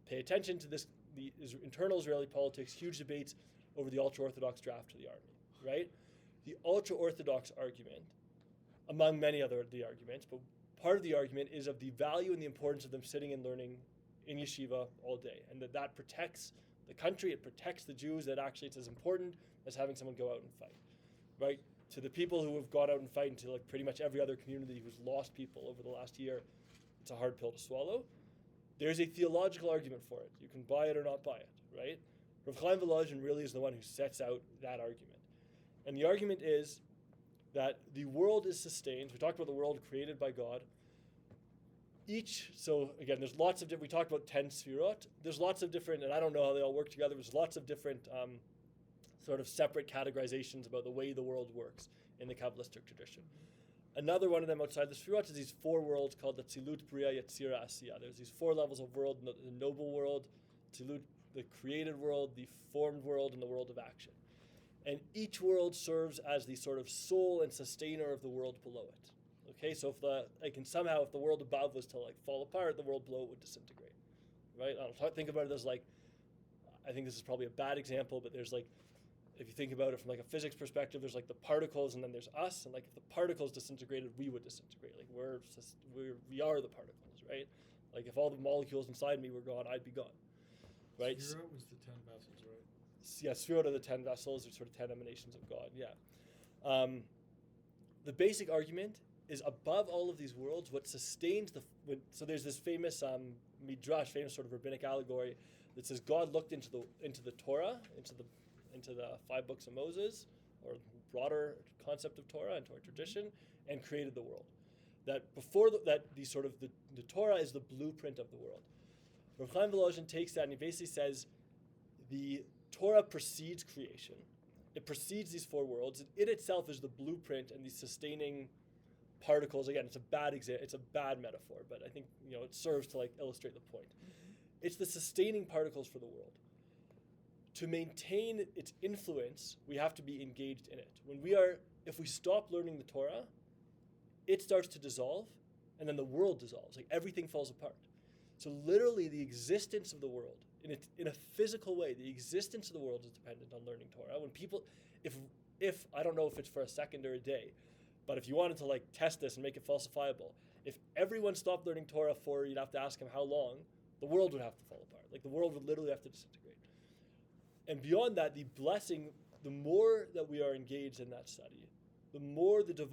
pay attention to this, the internal Israeli politics, huge debates over the ultra-Orthodox draft to the army, right? The ultra-Orthodox argument, among many other of the arguments, but part of the argument is of the value and the importance of them sitting and learning in yeshiva all day, and that protects the country, it protects the Jews, that actually it's as important as having someone go out and fight, right? To the people who have gone out and fight, into like pretty much every other community who's lost people over the last year, it's a hard pill to swallow. There's a theological argument for it. You can buy it or not buy it, right? Rav Chaim Volozhin really is the one who sets out that argument. And the argument is that the world is sustained. We talked about the world created by God. So again, there's lots of different, we talked about 10 sfirot. There's lots of different, and I don't know how they all work together, there's lots of different sort of separate categorizations about the way the world works in the Kabbalistic tradition. Another one of them outside the sfirot is these 4 worlds called the Tzilut, Bria, Yetzira, Asiya. There's these 4 levels of world: the noble world, Tzilut, the created world, the formed world, and the world of action. And each world serves as the sort of soul and sustainer of the world below it. Okay, so if the world above was to like fall apart, the world below it would disintegrate, right? I don't think about it as like, I think this is probably a bad example, but there's like, if you think about it from like a physics perspective, there's like the particles and then there's us, and like if the particles disintegrated, we would disintegrate. Like we are the particles, right? Like if all the molecules inside me were gone, I'd be gone, right? Sphira was the 10 vessels, right? Yeah, Sphira are the 10 vessels, or sort of 10 emanations of God, yeah. The basic argument is above all of these worlds, what sustains so there's this famous midrash, famous sort of rabbinic allegory that says God looked into the Torah, into the 5 books of Moses, or broader concept of Torah, into our tradition, and created the world. That before the Torah is the blueprint of the world. Rav Chaim Volozhin takes that and he basically says the Torah precedes creation. It precedes these four worlds. It itself is the blueprint and the sustaining particles. Again, it's a bad it's a bad metaphor, but I think it serves to illustrate the point. It's the sustaining particles for the world. To maintain its influence, we have to be engaged in it. If we stop learning the Torah, it starts to dissolve, and then the world dissolves. Everything falls apart. So literally, the existence of the world, in a physical way, the existence of the world is dependent on learning Torah. When people, if I don't know if it's for a second or a day, but if you wanted to test this and make it falsifiable, if everyone stopped learning Torah you'd have to ask them how long, the world would have to fall apart. The world would literally have to disintegrate. And beyond that, the blessing, the more that we are engaged in that study, the more the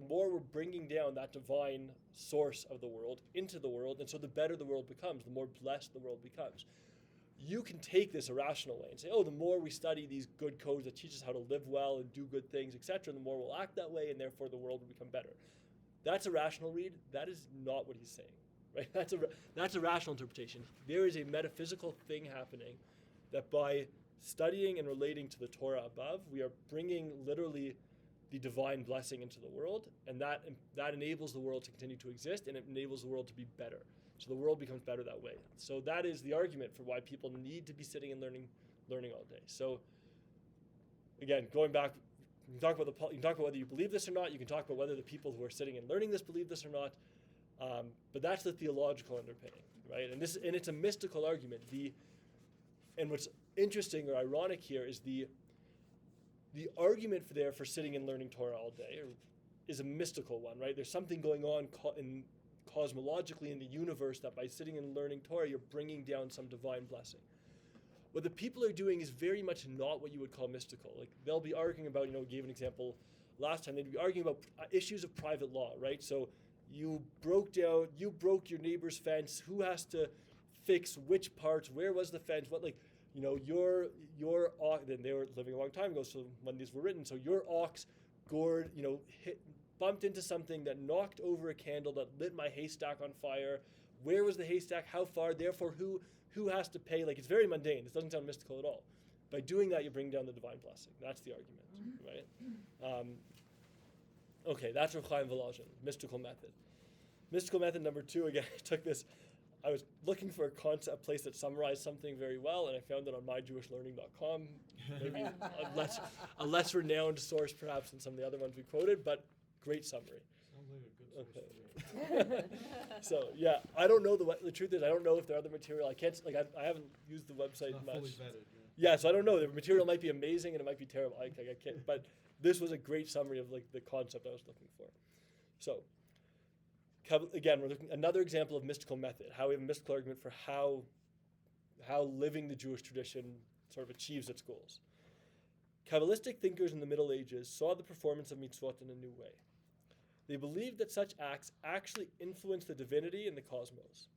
more we're bringing down that divine source of the world into the world, and so the better the world becomes, the more blessed the world becomes. You can take this a rational way and say, the more we study these good codes that teach us how to live well and do good things, etc., the more we'll act that way, and therefore the world will become better. That's a rational read. That is not what he's saying, right? That's a rational interpretation. There is a metaphysical thing happening that by studying and relating to the Torah above, we are bringing literally the divine blessing into the world, and that enables the world to continue to exist, and it enables the world to be better. So the world becomes better that way. So that is the argument for why people need to be sitting and learning all day. So again, going back, you can talk about whether you believe this or not. You can talk about whether the people who are sitting and learning this believe this or not. But that's the theological underpinning, right? And it's a mystical argument. And what's interesting or ironic here is the argument for sitting and learning Torah all day is a mystical one, right? There's something going on cosmologically in the universe that by sitting and learning Torah, you're bringing down some divine blessing. What the people are doing is very much not what you would call mystical. They'll be arguing about, gave an example last time, they'd be arguing about issues of private law, right? So you broke your neighbor's fence, who has to fix which parts, where was the fence, what, your ox, then they were living a long time ago, so when these were written, so your ox gored, bumped into something that knocked over a candle that lit my haystack on fire. Where was the haystack? How far? Therefore, who has to pay? It's very mundane. This doesn't sound mystical at all. By doing that, you bring down the divine blessing. That's the argument, right? Okay, that's Rav Chaim Volozhin, mystical method. Mystical method number 2, again, I took this. I was looking for a place that summarized something very well, and I found it on myjewishlearning.com. Maybe a less renowned source, perhaps, than some of the other ones we quoted, but great summary. Sounds like a good source. So yeah, I don't know the truth is I don't know if there are other material. I can't I haven't used the website It's not much. fully vetted. Yeah, so I don't know. The material might be amazing and it might be terrible. I can't. But this was a great summary of the concept I was looking for. So again, we're looking another example of mystical method. How we have a mystical argument for how living the Jewish tradition sort of achieves its goals. Kabbalistic thinkers in the Middle Ages saw the performance of mitzvot in a new way. They believed that such acts actually influence the divinity and the cosmos.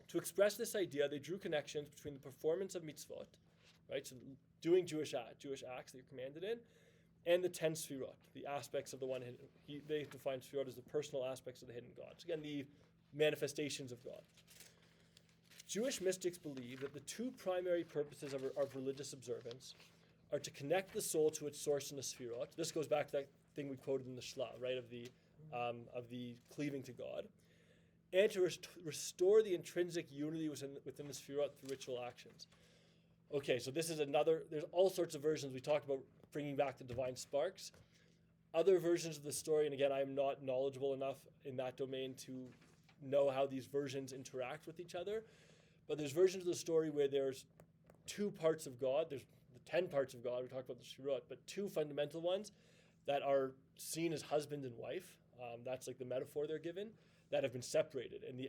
To express this idea, they drew connections between the performance of mitzvot, right, so doing Jewish acts that you're commanded in, and the 10 sfirot, the aspects of the one hidden. They define sfirot as the personal aspects of the hidden gods. Again, the manifestations of God. Jewish mystics believe that the two primary purposes of religious observance are to connect the soul to its source in the sfirot. This goes back to that thing we quoted in the Shla, right, of the cleaving to God, and to restore the intrinsic unity within the sfirot through ritual actions. Okay, so this is there's all sorts of versions. We talked about bringing back the divine sparks. Other versions of the story, and again, I'm not knowledgeable enough in that domain to know how these versions interact with each other, but there's versions of the story where there's 2 parts of God. There's the 10 parts of God, we talked about the sfirot, but 2 fundamental ones that are seen as husband and wife. That's the metaphor they're given, that have been separated. And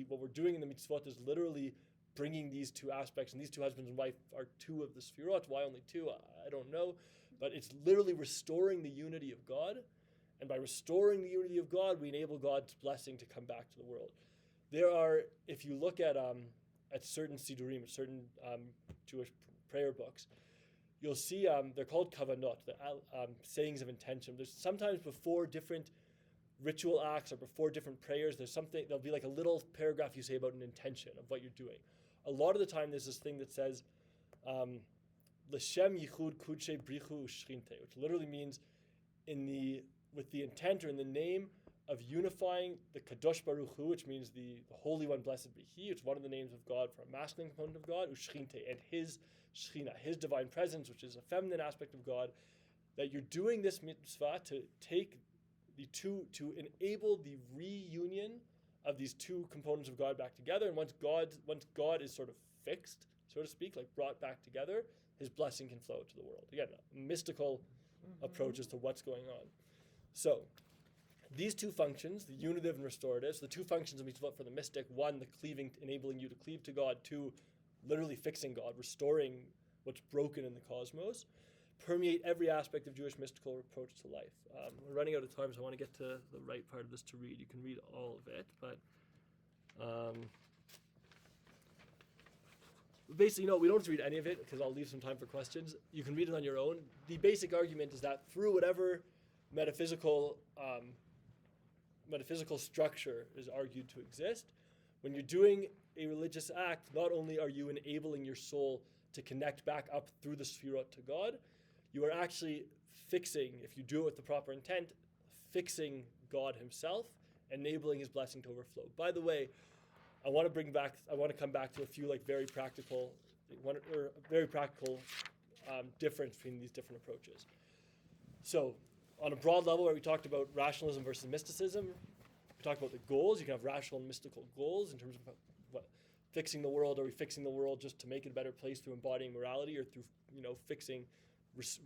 what we're doing in the mitzvot is literally bringing these 2 aspects, and these 2 husbands and wife are 2 of the sfirot. Why only 2? I don't know. But it's literally restoring the unity of God. And by restoring the unity of God, we enable God's blessing to come back to the world. There are, if you look at certain sidurim, at certain Jewish prayer books, you'll see they're called kavanot, the sayings of intention. There's sometimes before different ritual acts or before different prayers, there'll be like a little paragraph you say about an intention of what you're doing. A lot of the time there's this thing that says, L'shem yichud kudshe brichu ushrinte, which literally means with the intent or in the name of unifying the Kadosh Baruch Hu, which means the Holy One, blessed be He. It's one of the names of God for a masculine component of God, ushrinte, and His Shechina, His divine presence, which is a feminine aspect of God, that you're doing this mitzvah to take to enable the reunion of these two components of God back together. And once God is sort of fixed, so to speak, like brought back together, His blessing can flow to the world. Again, a mystical approach as to what's going on. So, these two functions, the unitive and restorative, so the two functions of mitzvot for the mystic: one, the cleaving, enabling you to cleave to God; two, literally fixing God, restoring what's broken in the cosmos, permeate every aspect of Jewish mystical approach to life. We're running out of time, so I want to get to the right part of this to read. You can read all of it, but basically, no, we don't have to read any of it because I'll leave some time for questions. You can read it on your own. The basic argument is that through whatever metaphysical structure is argued to exist, when you're doing a religious act, not only are you enabling your soul to connect back up through the Sefirot to God, you are actually fixing, if you do it with the proper intent, fixing God Himself, enabling His blessing to overflow. By the way, I want to come back to a few very practical difference between these different approaches. So, on a broad level, where we talked about rationalism versus mysticism, we talked about the goals. You can have rational and mystical goals in terms of fixing the world. Are we fixing the world just to make it a better place through embodying morality, or through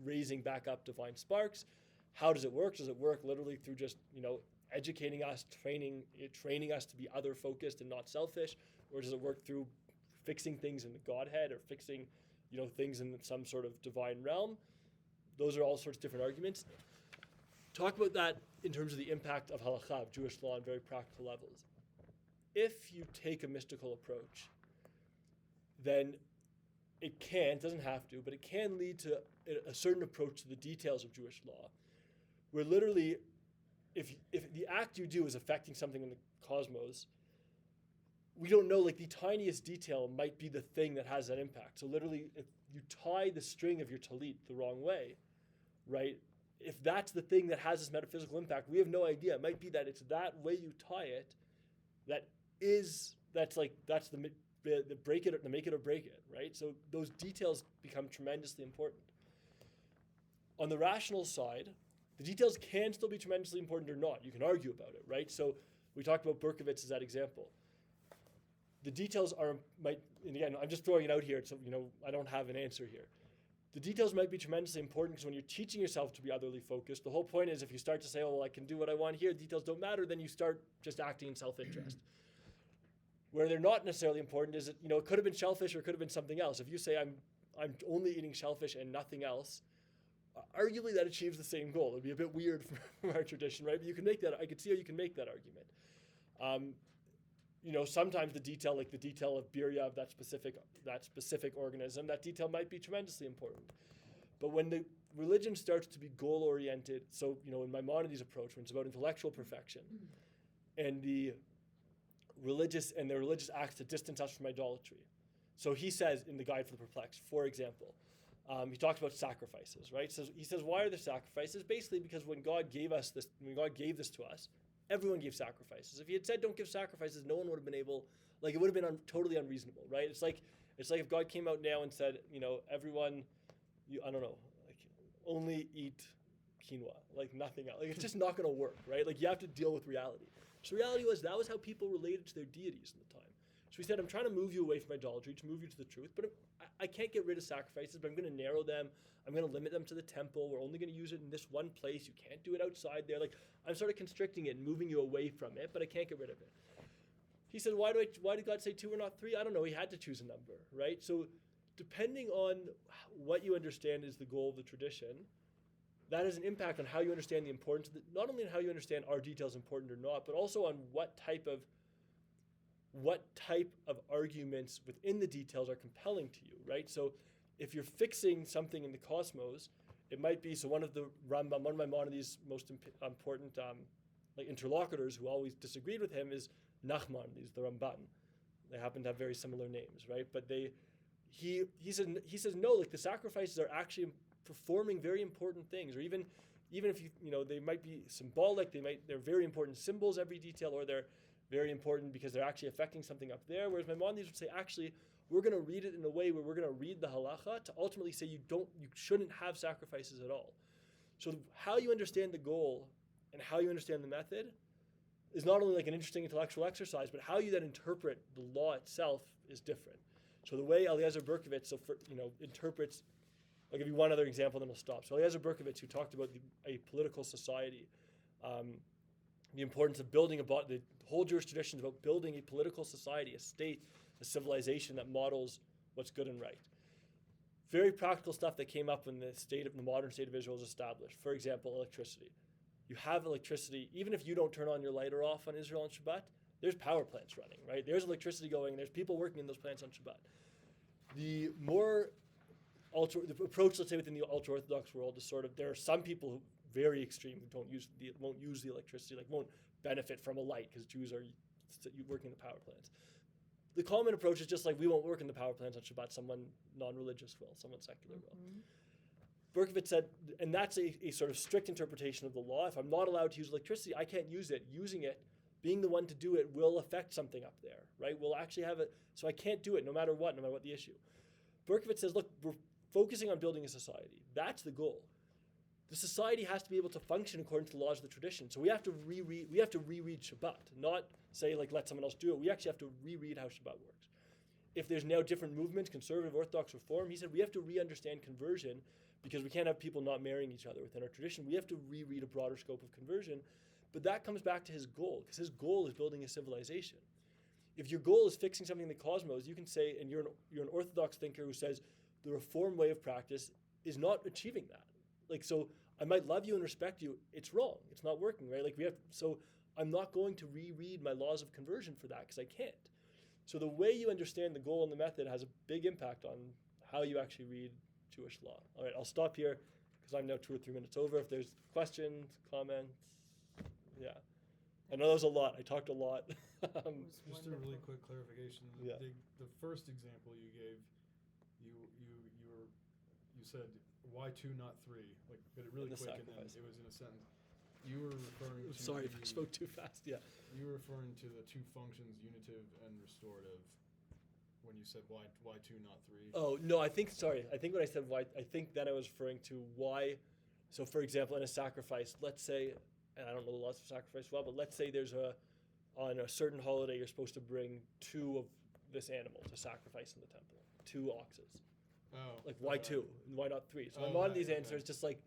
raising back up divine sparks? How does it work? Does it work literally through just educating us, training us to be other focused and not selfish, or does it work through fixing things in the Godhead, or fixing things in some sort of divine realm? Those are all sorts of different arguments. Talk about that in terms of the impact of halakha, of Jewish law, on very practical levels. If you take a mystical approach, then it doesn't have to, but it can lead to a certain approach to the details of Jewish law, where literally, if the act you do is affecting something in the cosmos, we don't know, the tiniest detail might be the thing that has that impact. So literally, if you tie the string of your talit the wrong way, right? If that's the thing that has this metaphysical impact, we have no idea. It might be that it's that way you tie it that's the break it, the make it or break it, right? So those details become tremendously important. On the rational side, the details can still be tremendously important or not. You can argue about it, right? So we talked about Berkowitz as that example. The details and again, I'm just throwing it out here, so I don't have an answer here. The details might be tremendously important because when you're teaching yourself to be otherly focused, the whole point is if you start to say, oh, well, I can do what I want here, details don't matter, then you start just acting in self-interest. Where they're not necessarily important is that, it could have been shellfish or it could have been something else. If you say, I'm only eating shellfish and nothing else, arguably that achieves the same goal. It'd be a bit weird from our tradition, right? But you can make that, I could see how you can make that argument. Sometimes the detail of birya of that specific organism, that detail might be tremendously important. But when the religion starts to be goal-oriented, so, in Maimonides' approach, when it's about intellectual perfection, and the religious acts to distance us from idolatry. So he says in the Guide for the Perplexed, for example, he talks about sacrifices, right? So he says, why are there sacrifices? Basically because when God gave this to us, everyone gave sacrifices. If he had said don't give sacrifices, no one would have been able, it would have been totally unreasonable, right? It's like if God came out now and said, everyone, only eat quinoa, nothing else. It's just not going to work, right? You have to deal with reality. So reality that was how people related to their deities in the time. So he said, I'm trying to move you away from idolatry, to move you to the truth, but I can't get rid of sacrifices, but I'm going to narrow them. I'm going to limit them to the temple. We're only going to use it in this one place. You can't do it outside there. I'm sort of constricting it and moving you away from it, but I can't get rid of it. He said, why did God say 2 or not 3? I don't know. He had to choose a number, right? So depending on what you understand is the goal of the tradition, that has an impact on how you understand the importance of not only on how you understand are details important or not, but also on what type of arguments within the details are compelling to you, right? So if you're fixing something in the cosmos, it might be, so one of Maimonides' most important like interlocutors who always disagreed with him is Nachman, he's the Ramban. They happen to have very similar names, right? But he says no, like the sacrifices are actually performing very important things, or even if they might be symbolic, they're very important symbols, every detail, or they're very important because they're actually affecting something up there. Whereas Maimonides would say, actually, we're going to read it in a way where we're going to read the halacha to ultimately say you shouldn't have sacrifices at all. So how you understand the goal and how you understand the method is not only like an interesting intellectual exercise, but how you then interpret the law itself is different. So the way Eliezer Berkovitz interprets, I'll give you one other example, then we'll stop. So Eliezer Berkovitz, who talked about a political society, the importance of building the whole Jewish tradition is about building a political society, a state, a civilization that models what's good and right. Very practical stuff that came up when the modern state of Israel was established. For example, electricity. You have electricity, even if you don't turn on your light or off on Israel on Shabbat, there's power plants running, right? There's electricity going, there's people working in those plants on Shabbat. The approach, let's say, within the ultra-Orthodox world is sort of, there are some people who very extreme who won't use the electricity, like won't benefit from a light because Jews are working in the power plants. The common approach is just like, we won't work in the power plants on Shabbat, someone non-religious will, someone secular will. Berkovitz said, and that's a sort of strict interpretation of the law. If I'm not allowed to use electricity, I can't use it. Using it, being the one to do it, will affect something up there, right? We'll actually have it, so I can't do it no matter what the issue. Berkovitz says, look, we're focusing on building a society. That's the goal. The society has to be able to function according to the laws of the tradition. So we have to reread Shabbat, not say like let someone else do it. We actually have to reread how Shabbat works. If there's now different movements, conservative, Orthodox, Reform, he said we have to re-understand conversion because we can't have people not marrying each other within our tradition. We have to reread a broader scope of conversion. But that comes back to his goal, because his goal is building a civilization. If your goal is fixing something in the cosmos, you can say, and you're an Orthodox thinker who says the Reform way of practice is not achieving that. Like, so I might love you and respect you. It's wrong. It's not working, right? Like so I'm not going to reread my laws of conversion for that because I can't. So the way you understand the goal and the method has a big impact on how you actually read Jewish law. All right, I'll stop here because I'm now 2 or 3 minutes over. If there's questions, comments, yeah. I know that was a lot. I talked a lot. Just a really quick clarification. Yeah. The first example you gave, you said why 2 not 3, like, but it really In the quick, and then sacrifice. it was in a sentence. You were referring to. Sorry if I spoke too fast. Yeah. You were referring to the 2 functions, unitive and restorative, when you said why 2 not 3. Oh no, I think when I said why, I think then I was referring to why. So for example, in a sacrifice, let's say, and I don't know the laws of sacrifice well, but let's say on a certain holiday you're supposed to bring 2 of this animal to sacrifice in the temple, 2 oxes. Oh. Like why okay. 2 and why not 3? So Oh, Maimonides' right, answer okay. is just like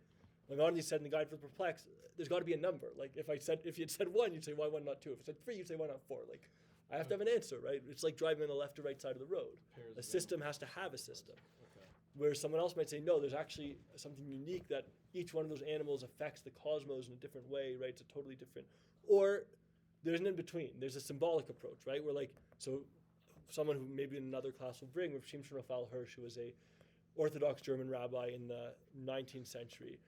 Maimonides said in the Guide for the Perplexed. There's got to be a number. Like if you had said 1, you'd say why 1 not 2. If I said 3, you'd say why not 4. Like I have to have an answer, right? It's like driving on the left or right side of the road. Pairs A of system animals. has to have a system. Okay. Where someone else might say, no, there's actually something unique that each one of those animals affects the cosmos in a different way, right? It's a totally different. Or there's an in-between. There's a symbolic approach, right? Where like, so someone who maybe in another class will bring, Rav Shimshon Raphael Hirsch, who was a Orthodox German rabbi in the 19th century.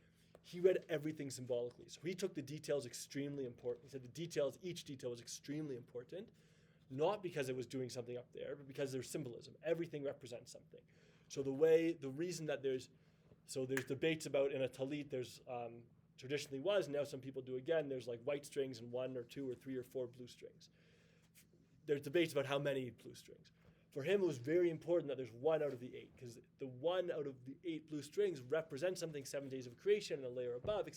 He read everything symbolically. So he took the details extremely important. He said each detail was extremely important, not because it was doing something up there, but because there's symbolism. Everything represents something. So the reason that there's debates about in a talit, there's traditionally was, now some people do again, there's like white strings and 1 or 2 or 3 or 4 blue strings. There's debates about how many blue strings. For him, it was very important that there's 1 out of the 8, because the 1 out of the 8 blue strings represents something, 7 days of creation and a layer above,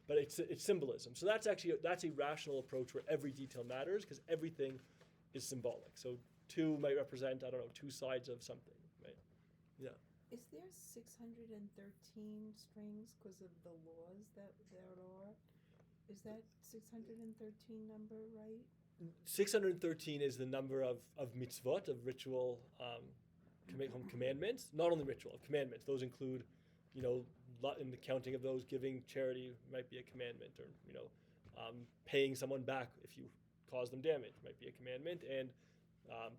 but it's symbolism. So that's a rational approach where every detail matters, because everything is symbolic. So 2 might represent, 2 sides of something, right? Yeah. Is there 613 strings because of the laws that there are? Is that 613 number right? 613 is the number of mitzvot, of ritual commandments. Not only ritual, of commandments. Those include, in the counting of those, giving charity might be a commandment, or, paying someone back if you cause them damage might be a commandment, and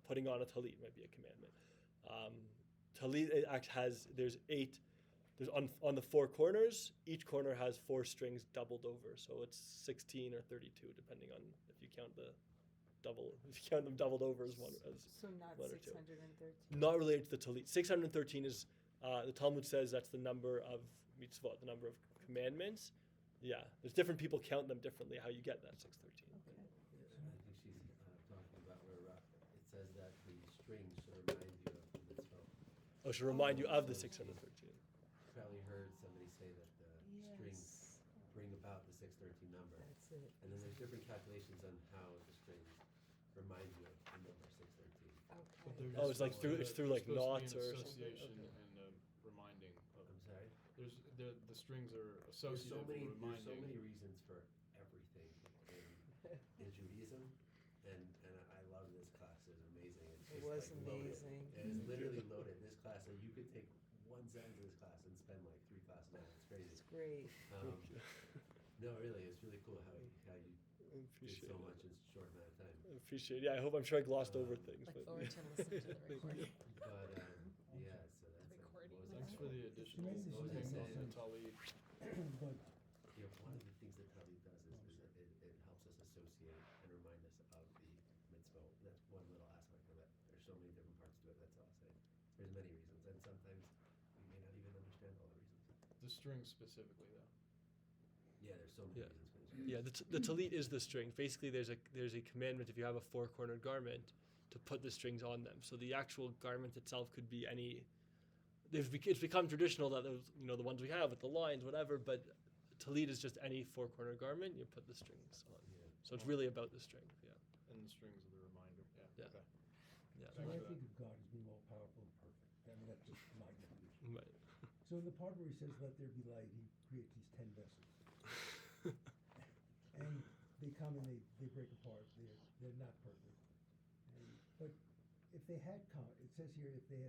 putting on a talit might be a commandment. Talit there's 8 there's on the four corners, each corner has 4 strings doubled over, so it's 16 or 32, depending on if you count them doubled over as one. So not one or two. 613. Not related to the talit. 613 is the Talmud says that's the number of mitzvot, the number of commandments. Yeah, there's different people count them differently. How you get that 613? Okay. I think she's talking about where it says that the strings should remind you of the mitzvah. Oh, should remind you of the 613. Probably heard somebody say that the strings Yes. bring about the 613 number. That's it. And then there's different calculations on how the strings remind you of the number 613. But Okay. they're Oh, just it's like supposed it's through like to be knots an or something. association Okay. and a reminding of. I'm sorry? There's the strings are There's so associated many with reminding. reasons for everything in Judaism, and I love this class. It was amazing. It's It just was like loaded. amazing. It is literally loaded. This class, and you could take one sentence of this class and spend like 3 classes on it. It's crazy. It's great. No, really, it's really cool how you I did appreciate so it. much in a short amount of time. I appreciate it. Yeah, I'm sure I glossed over things. Look But forward to listening to the Thank recording. you. But yeah, so that's recording. what was Thanks it? for the additional amazing what was I thing on saying? the talit. But You know, one of the things that Talmud does is that it helps us associate and remind us of the mitzvah. That's one little aspect of it. There's so many different parts to it. That's all I'll say. There's many reasons, and sometimes we may not even understand all the reasons. The strings specifically, though. Yeah, there's so many Yeah. reasons for this. Yeah, the talit is the strings. Basically, there's a commandment if you have a 4-cornered garment to put the strings on them. So the actual garment itself could be any. It's become traditional that those, the ones we have with the lines, whatever. But talit is just any 4-cornered garment. You put the strings on. Yeah. So it's really about the string. Yeah. And the strings are the reminder. Yeah. Yeah. Okay. Yeah. so Thanks I for think of God as being all powerful and perfect. I mean, that's just my definition. Right. So in the part where he says, "Let there be light," he creates these 10 vessels, and they come and they break apart. They're not perfect. But if they had come, it says here, if they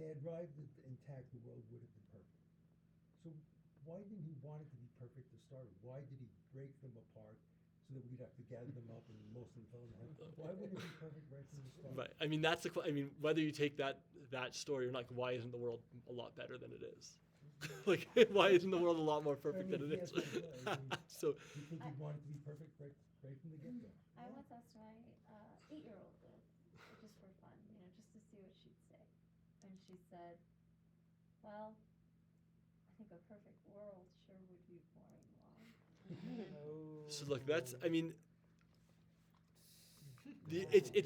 had arrived intact, the world would have been perfect. So why didn't he want it to be perfect to start with? Why did he break them apart so that we'd have to gather them up and most of them fell in heaven? Why wouldn't it be perfect right from the start? Right. I mean, whether you take that story or not, why isn't the world a lot better than it is? Like, why isn't the world a lot more perfect than it is? yes, it was. I mean, So, Do you think he'd want it to be perfect right from the get-go? I once asked my 8-year-old this, just for fun, just to see what she'd say. And she said, well, I think a perfect world sure would be boring long. so look, it's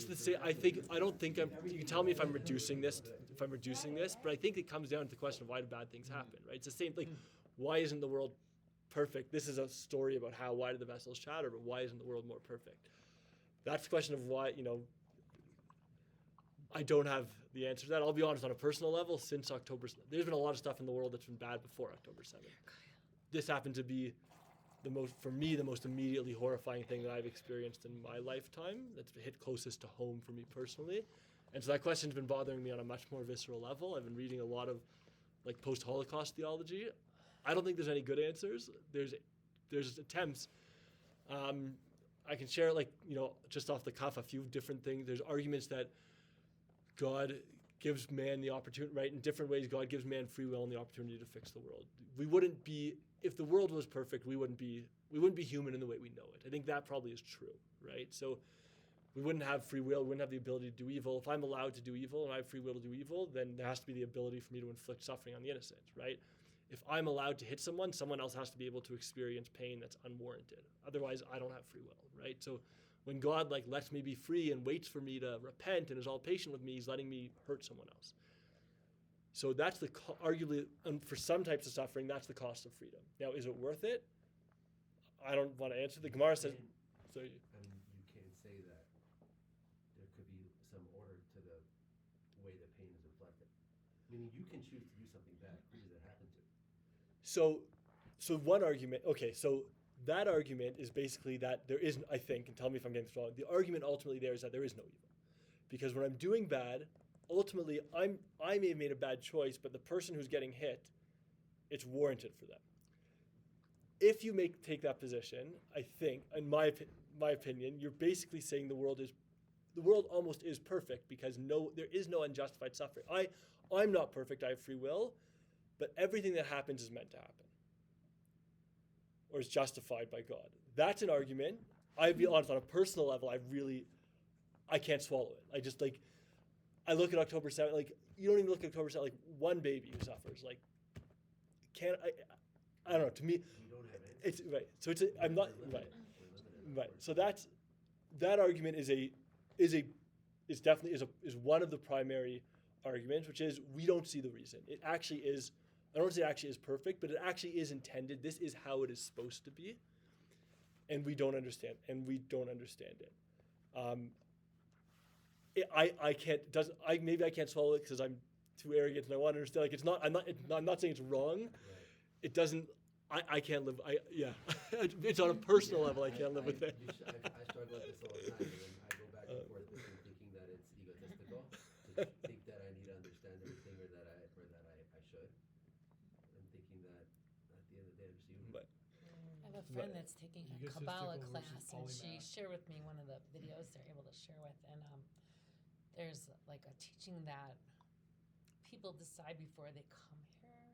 the same. I don't think you can tell me if I'm reducing this, but I think it comes down to the question of why do bad things happen, right? It's the same, like, why isn't the world perfect? This is a story about why did the vessels shatter, but why isn't the world more perfect? That's the question of why, I don't have the answer to that. I'll be honest, on a personal level, since October, there's been a lot of stuff in the world that's been bad before October 7th. This happened to be the most immediately horrifying thing that I've experienced in my lifetime. That's hit closest to home for me personally. And so that question's been bothering me on a much more visceral level. I've been reading a lot of like post-Holocaust theology. I don't think there's any good answers. There's attempts. I can share, just off the cuff, a few different things. There's arguments that God gives man the opportunity, right? In different ways, God gives man free will and the opportunity to fix the world. If the world was perfect, we wouldn't be human in the way we know it. I think that probably is true, right? So we wouldn't have free will, we wouldn't have the ability to do evil. If I'm allowed to do evil and I have free will to do evil, then there has to be the ability for me to inflict suffering on the innocent, right? If I'm allowed to hit someone else has to be able to experience pain that's unwarranted. Otherwise, I don't have free will, right? So when God lets me be free and waits for me to repent and is all patient with me, he's letting me hurt someone else. So that's arguably, and for some types of suffering, that's the cost of freedom. Now, is it worth it? I don't want to answer. The Gemara says, so You can't say that there could be some order to the way the pain is inflicted. Meaning you can choose to do something bad. Who does it happen to? So one argument, okay, so that argument is basically that there isn't, I think, and tell me if I'm getting this wrong, the argument ultimately there is that there is no evil. Because when I'm doing bad, ultimately I may have made a bad choice, but the person who's getting hit, it's warranted for them. If you take that position, I think, in my opinion, you're basically saying the world almost is perfect because there is no unjustified suffering. I'm not perfect, I have free will, but everything that happens is meant to happen or is justified by God. That's an argument. I'd be honest, on a personal level, I can't swallow it. I just like, I look at October 7th, like, you don't even look at October 7th, like one baby who suffers, like, I don't know, to me, You don't have answers. it's, right, so I'm not, We're right, limited. We're limited. right, so that argument is definitely one of the primary arguments, which is we don't see the reason. It actually is, I don't want to say it actually is perfect, but it actually is intended. This is how it is supposed to be. And we don't understand it. Maybe I can't swallow it because I'm too arrogant and I want to understand. Like I'm not saying it's wrong. Right. It doesn't, I can't live, it's on a personal level, I can't live with it. I struggle with this all the time, and then I go back and forth between thinking that it's egotistical to think that I need to understand everything or that I should, and thinking that at the end of the day I'm just human. But I have a friend that's taking a Egotistical Kabbalah versus class, and she polymath. shared with me one of the videos they're able to share with, and there's like a teaching that people decide before they come here,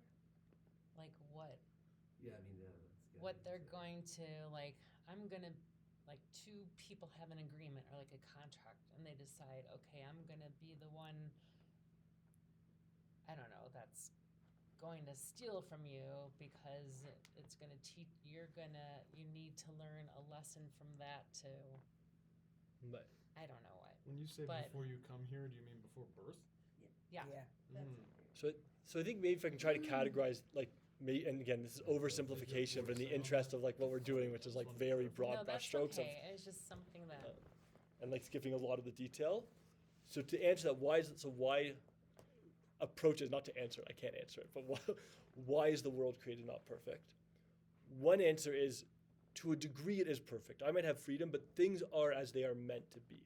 like what Yeah, I mean, yeah, that's good. what they're going to like. I'm gonna like two people have an agreement or like a contract, and they decide, okay, I'm gonna be the one. I don't know. That's going to steal from you because it's going to teach you need to learn a lesson from that too. But I don't know what. When you say But- before you come here, do you mean before birth? Yeah. so I think maybe if I can try to categorize and again, this is oversimplification, but in the interest of like what we're doing, which is like very broad No, that's brushstrokes okay. It's just something that and like skipping a lot of the detail. So to answer that, why approaches, not to answer it, I can't answer it, but why is the world created not perfect? One answer is, to a degree it is perfect. I might have freedom, but things are as they are meant to be.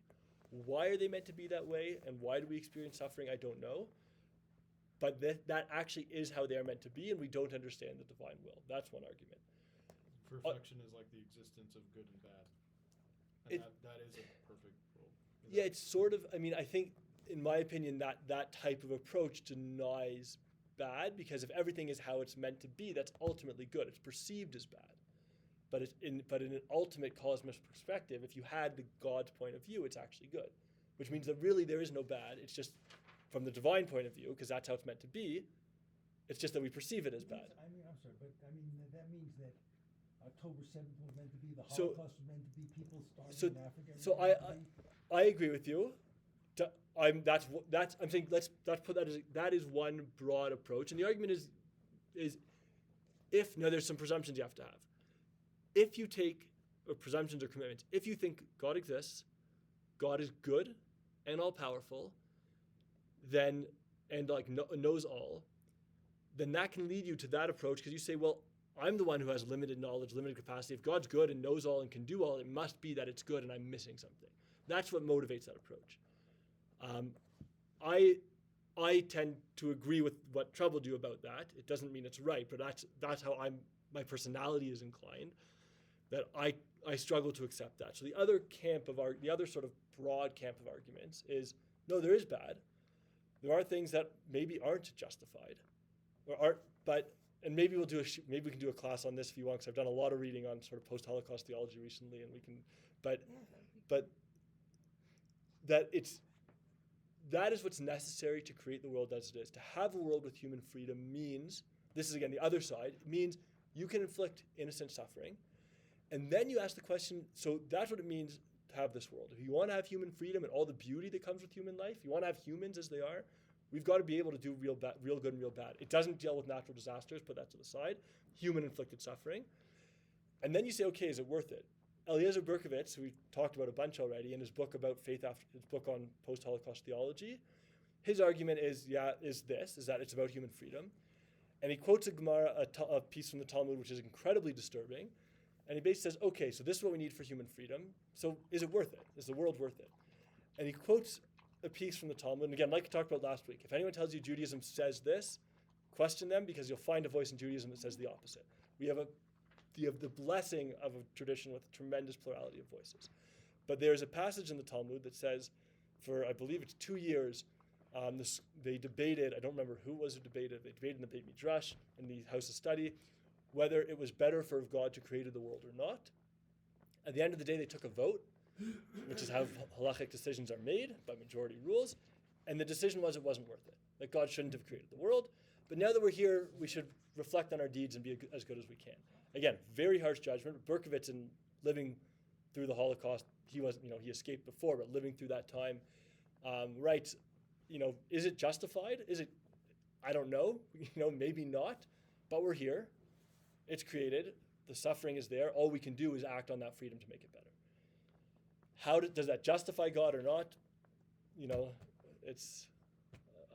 Why are they meant to be that way, and why do we experience suffering? I don't know. But that actually is how they are meant to be, and we don't understand the divine will. That's one argument. Perfection is like the existence of good and bad. And It- that is a perfect world. Yeah, it's sort of, I mean, I think, in my opinion, that type of approach denies bad, because if everything is how it's meant to be, that's ultimately good. It's perceived as bad. But in an ultimate cosmic perspective, if you had the God's point of view, it's actually good. Which means that really there is no bad. It's just from the divine point of view, because that's how it's meant to be, it's just that we perceive it as bad. I mean, I'm sorry, but I mean, that means that October 7th was meant to be, the So- Holocaust was meant to be, people starving so- in Africa. so was meant to be. I agree with you. I'm saying let's put that as that is one broad approach, and the argument is if now there's some presumptions you have to have. If you take presumptions or commitments, if you think God exists, God is good and all powerful, then and like knows all, then that can lead you to that approach because you say, well, I'm the one who has limited knowledge, limited capacity. If God's good and knows all and can do all, it must be that it's good and I'm missing something. That's what motivates that approach. I tend to agree with what troubled you about that. It doesn't mean it's right, but that's how my personality is inclined. That I struggle to accept that. So the other sort of broad camp of arguments is no, there is bad. There are things that maybe aren't justified, and maybe maybe we can do a class on this if you want, because I've done a lot of reading on sort of post-Holocaust theology recently, and we can, but that is what's necessary to create the world as it is. To have a world with human freedom means, this is again the other side, it means you can inflict innocent suffering, and then you ask the question, so that's what it means to have this world. If you want to have human freedom and all the beauty that comes with human life, you want to have humans as they are, we've got to be able to do real good and real bad. It doesn't deal with natural disasters, put that to the side, human inflicted suffering. And then you say, okay, is it worth it? Eliezer Berkovitz, who we talked about a bunch already in his book about faith his book on post-Holocaust theology, his argument is that it's about human freedom. And he quotes a Gemara, a piece from the Talmud, which is incredibly disturbing. And he basically says, okay, so this is what we need for human freedom. So is it worth it? Is the world worth it? And he quotes a piece from the Talmud. And again, like I talked about last week, if anyone tells you Judaism says this, question them, because you'll find a voice in Judaism that says the opposite. We have the blessing of a tradition with a tremendous plurality of voices. But there's a passage in the Talmud that says, for I believe it's 2 years, They debated, I don't remember who was it debated, they debated in the Beit Midrash, in the house of study, whether it was better for God to create the world or not. At the end of the day, they took a vote, which is how halachic decisions are made by majority rules, and the decision was it wasn't worth it, that God shouldn't have created the world. But now that we're here, we should reflect on our deeds and be as good as we can. Again, very harsh judgment. Berkowitz, in living through the Holocaust, he escaped before, but living through that time, writes, is it justified? Is it? I don't know. Maybe not. But we're here. It's created. The suffering is there. All we can do is act on that freedom to make it better. Does that justify God or not?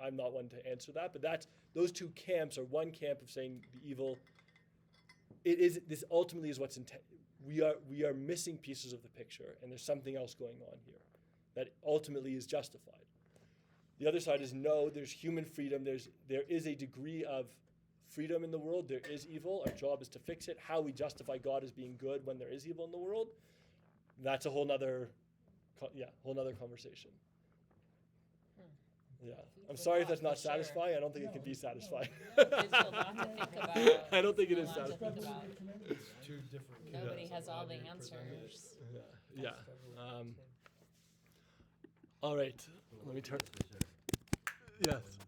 I'm not one to answer that. But those two camps are one camp of saying the evil. This ultimately is what's we are missing pieces of the picture, and there's something else going on here that ultimately is justified. The other side is no, there's human freedom. There is a degree of freedom in the world. There is evil. Our job is to fix it. How we justify God as being good when there is evil in the world, that's a whole nother conversation. Yeah, I'm sorry if that's not satisfying. I don't think it can be satisfying. Gives you a lot to think about. I don't think it is A lot to think satisfying. about. It's two different. Nobody camps has of all how the you present it. answers. Yeah. All right. Let me turn. Yes.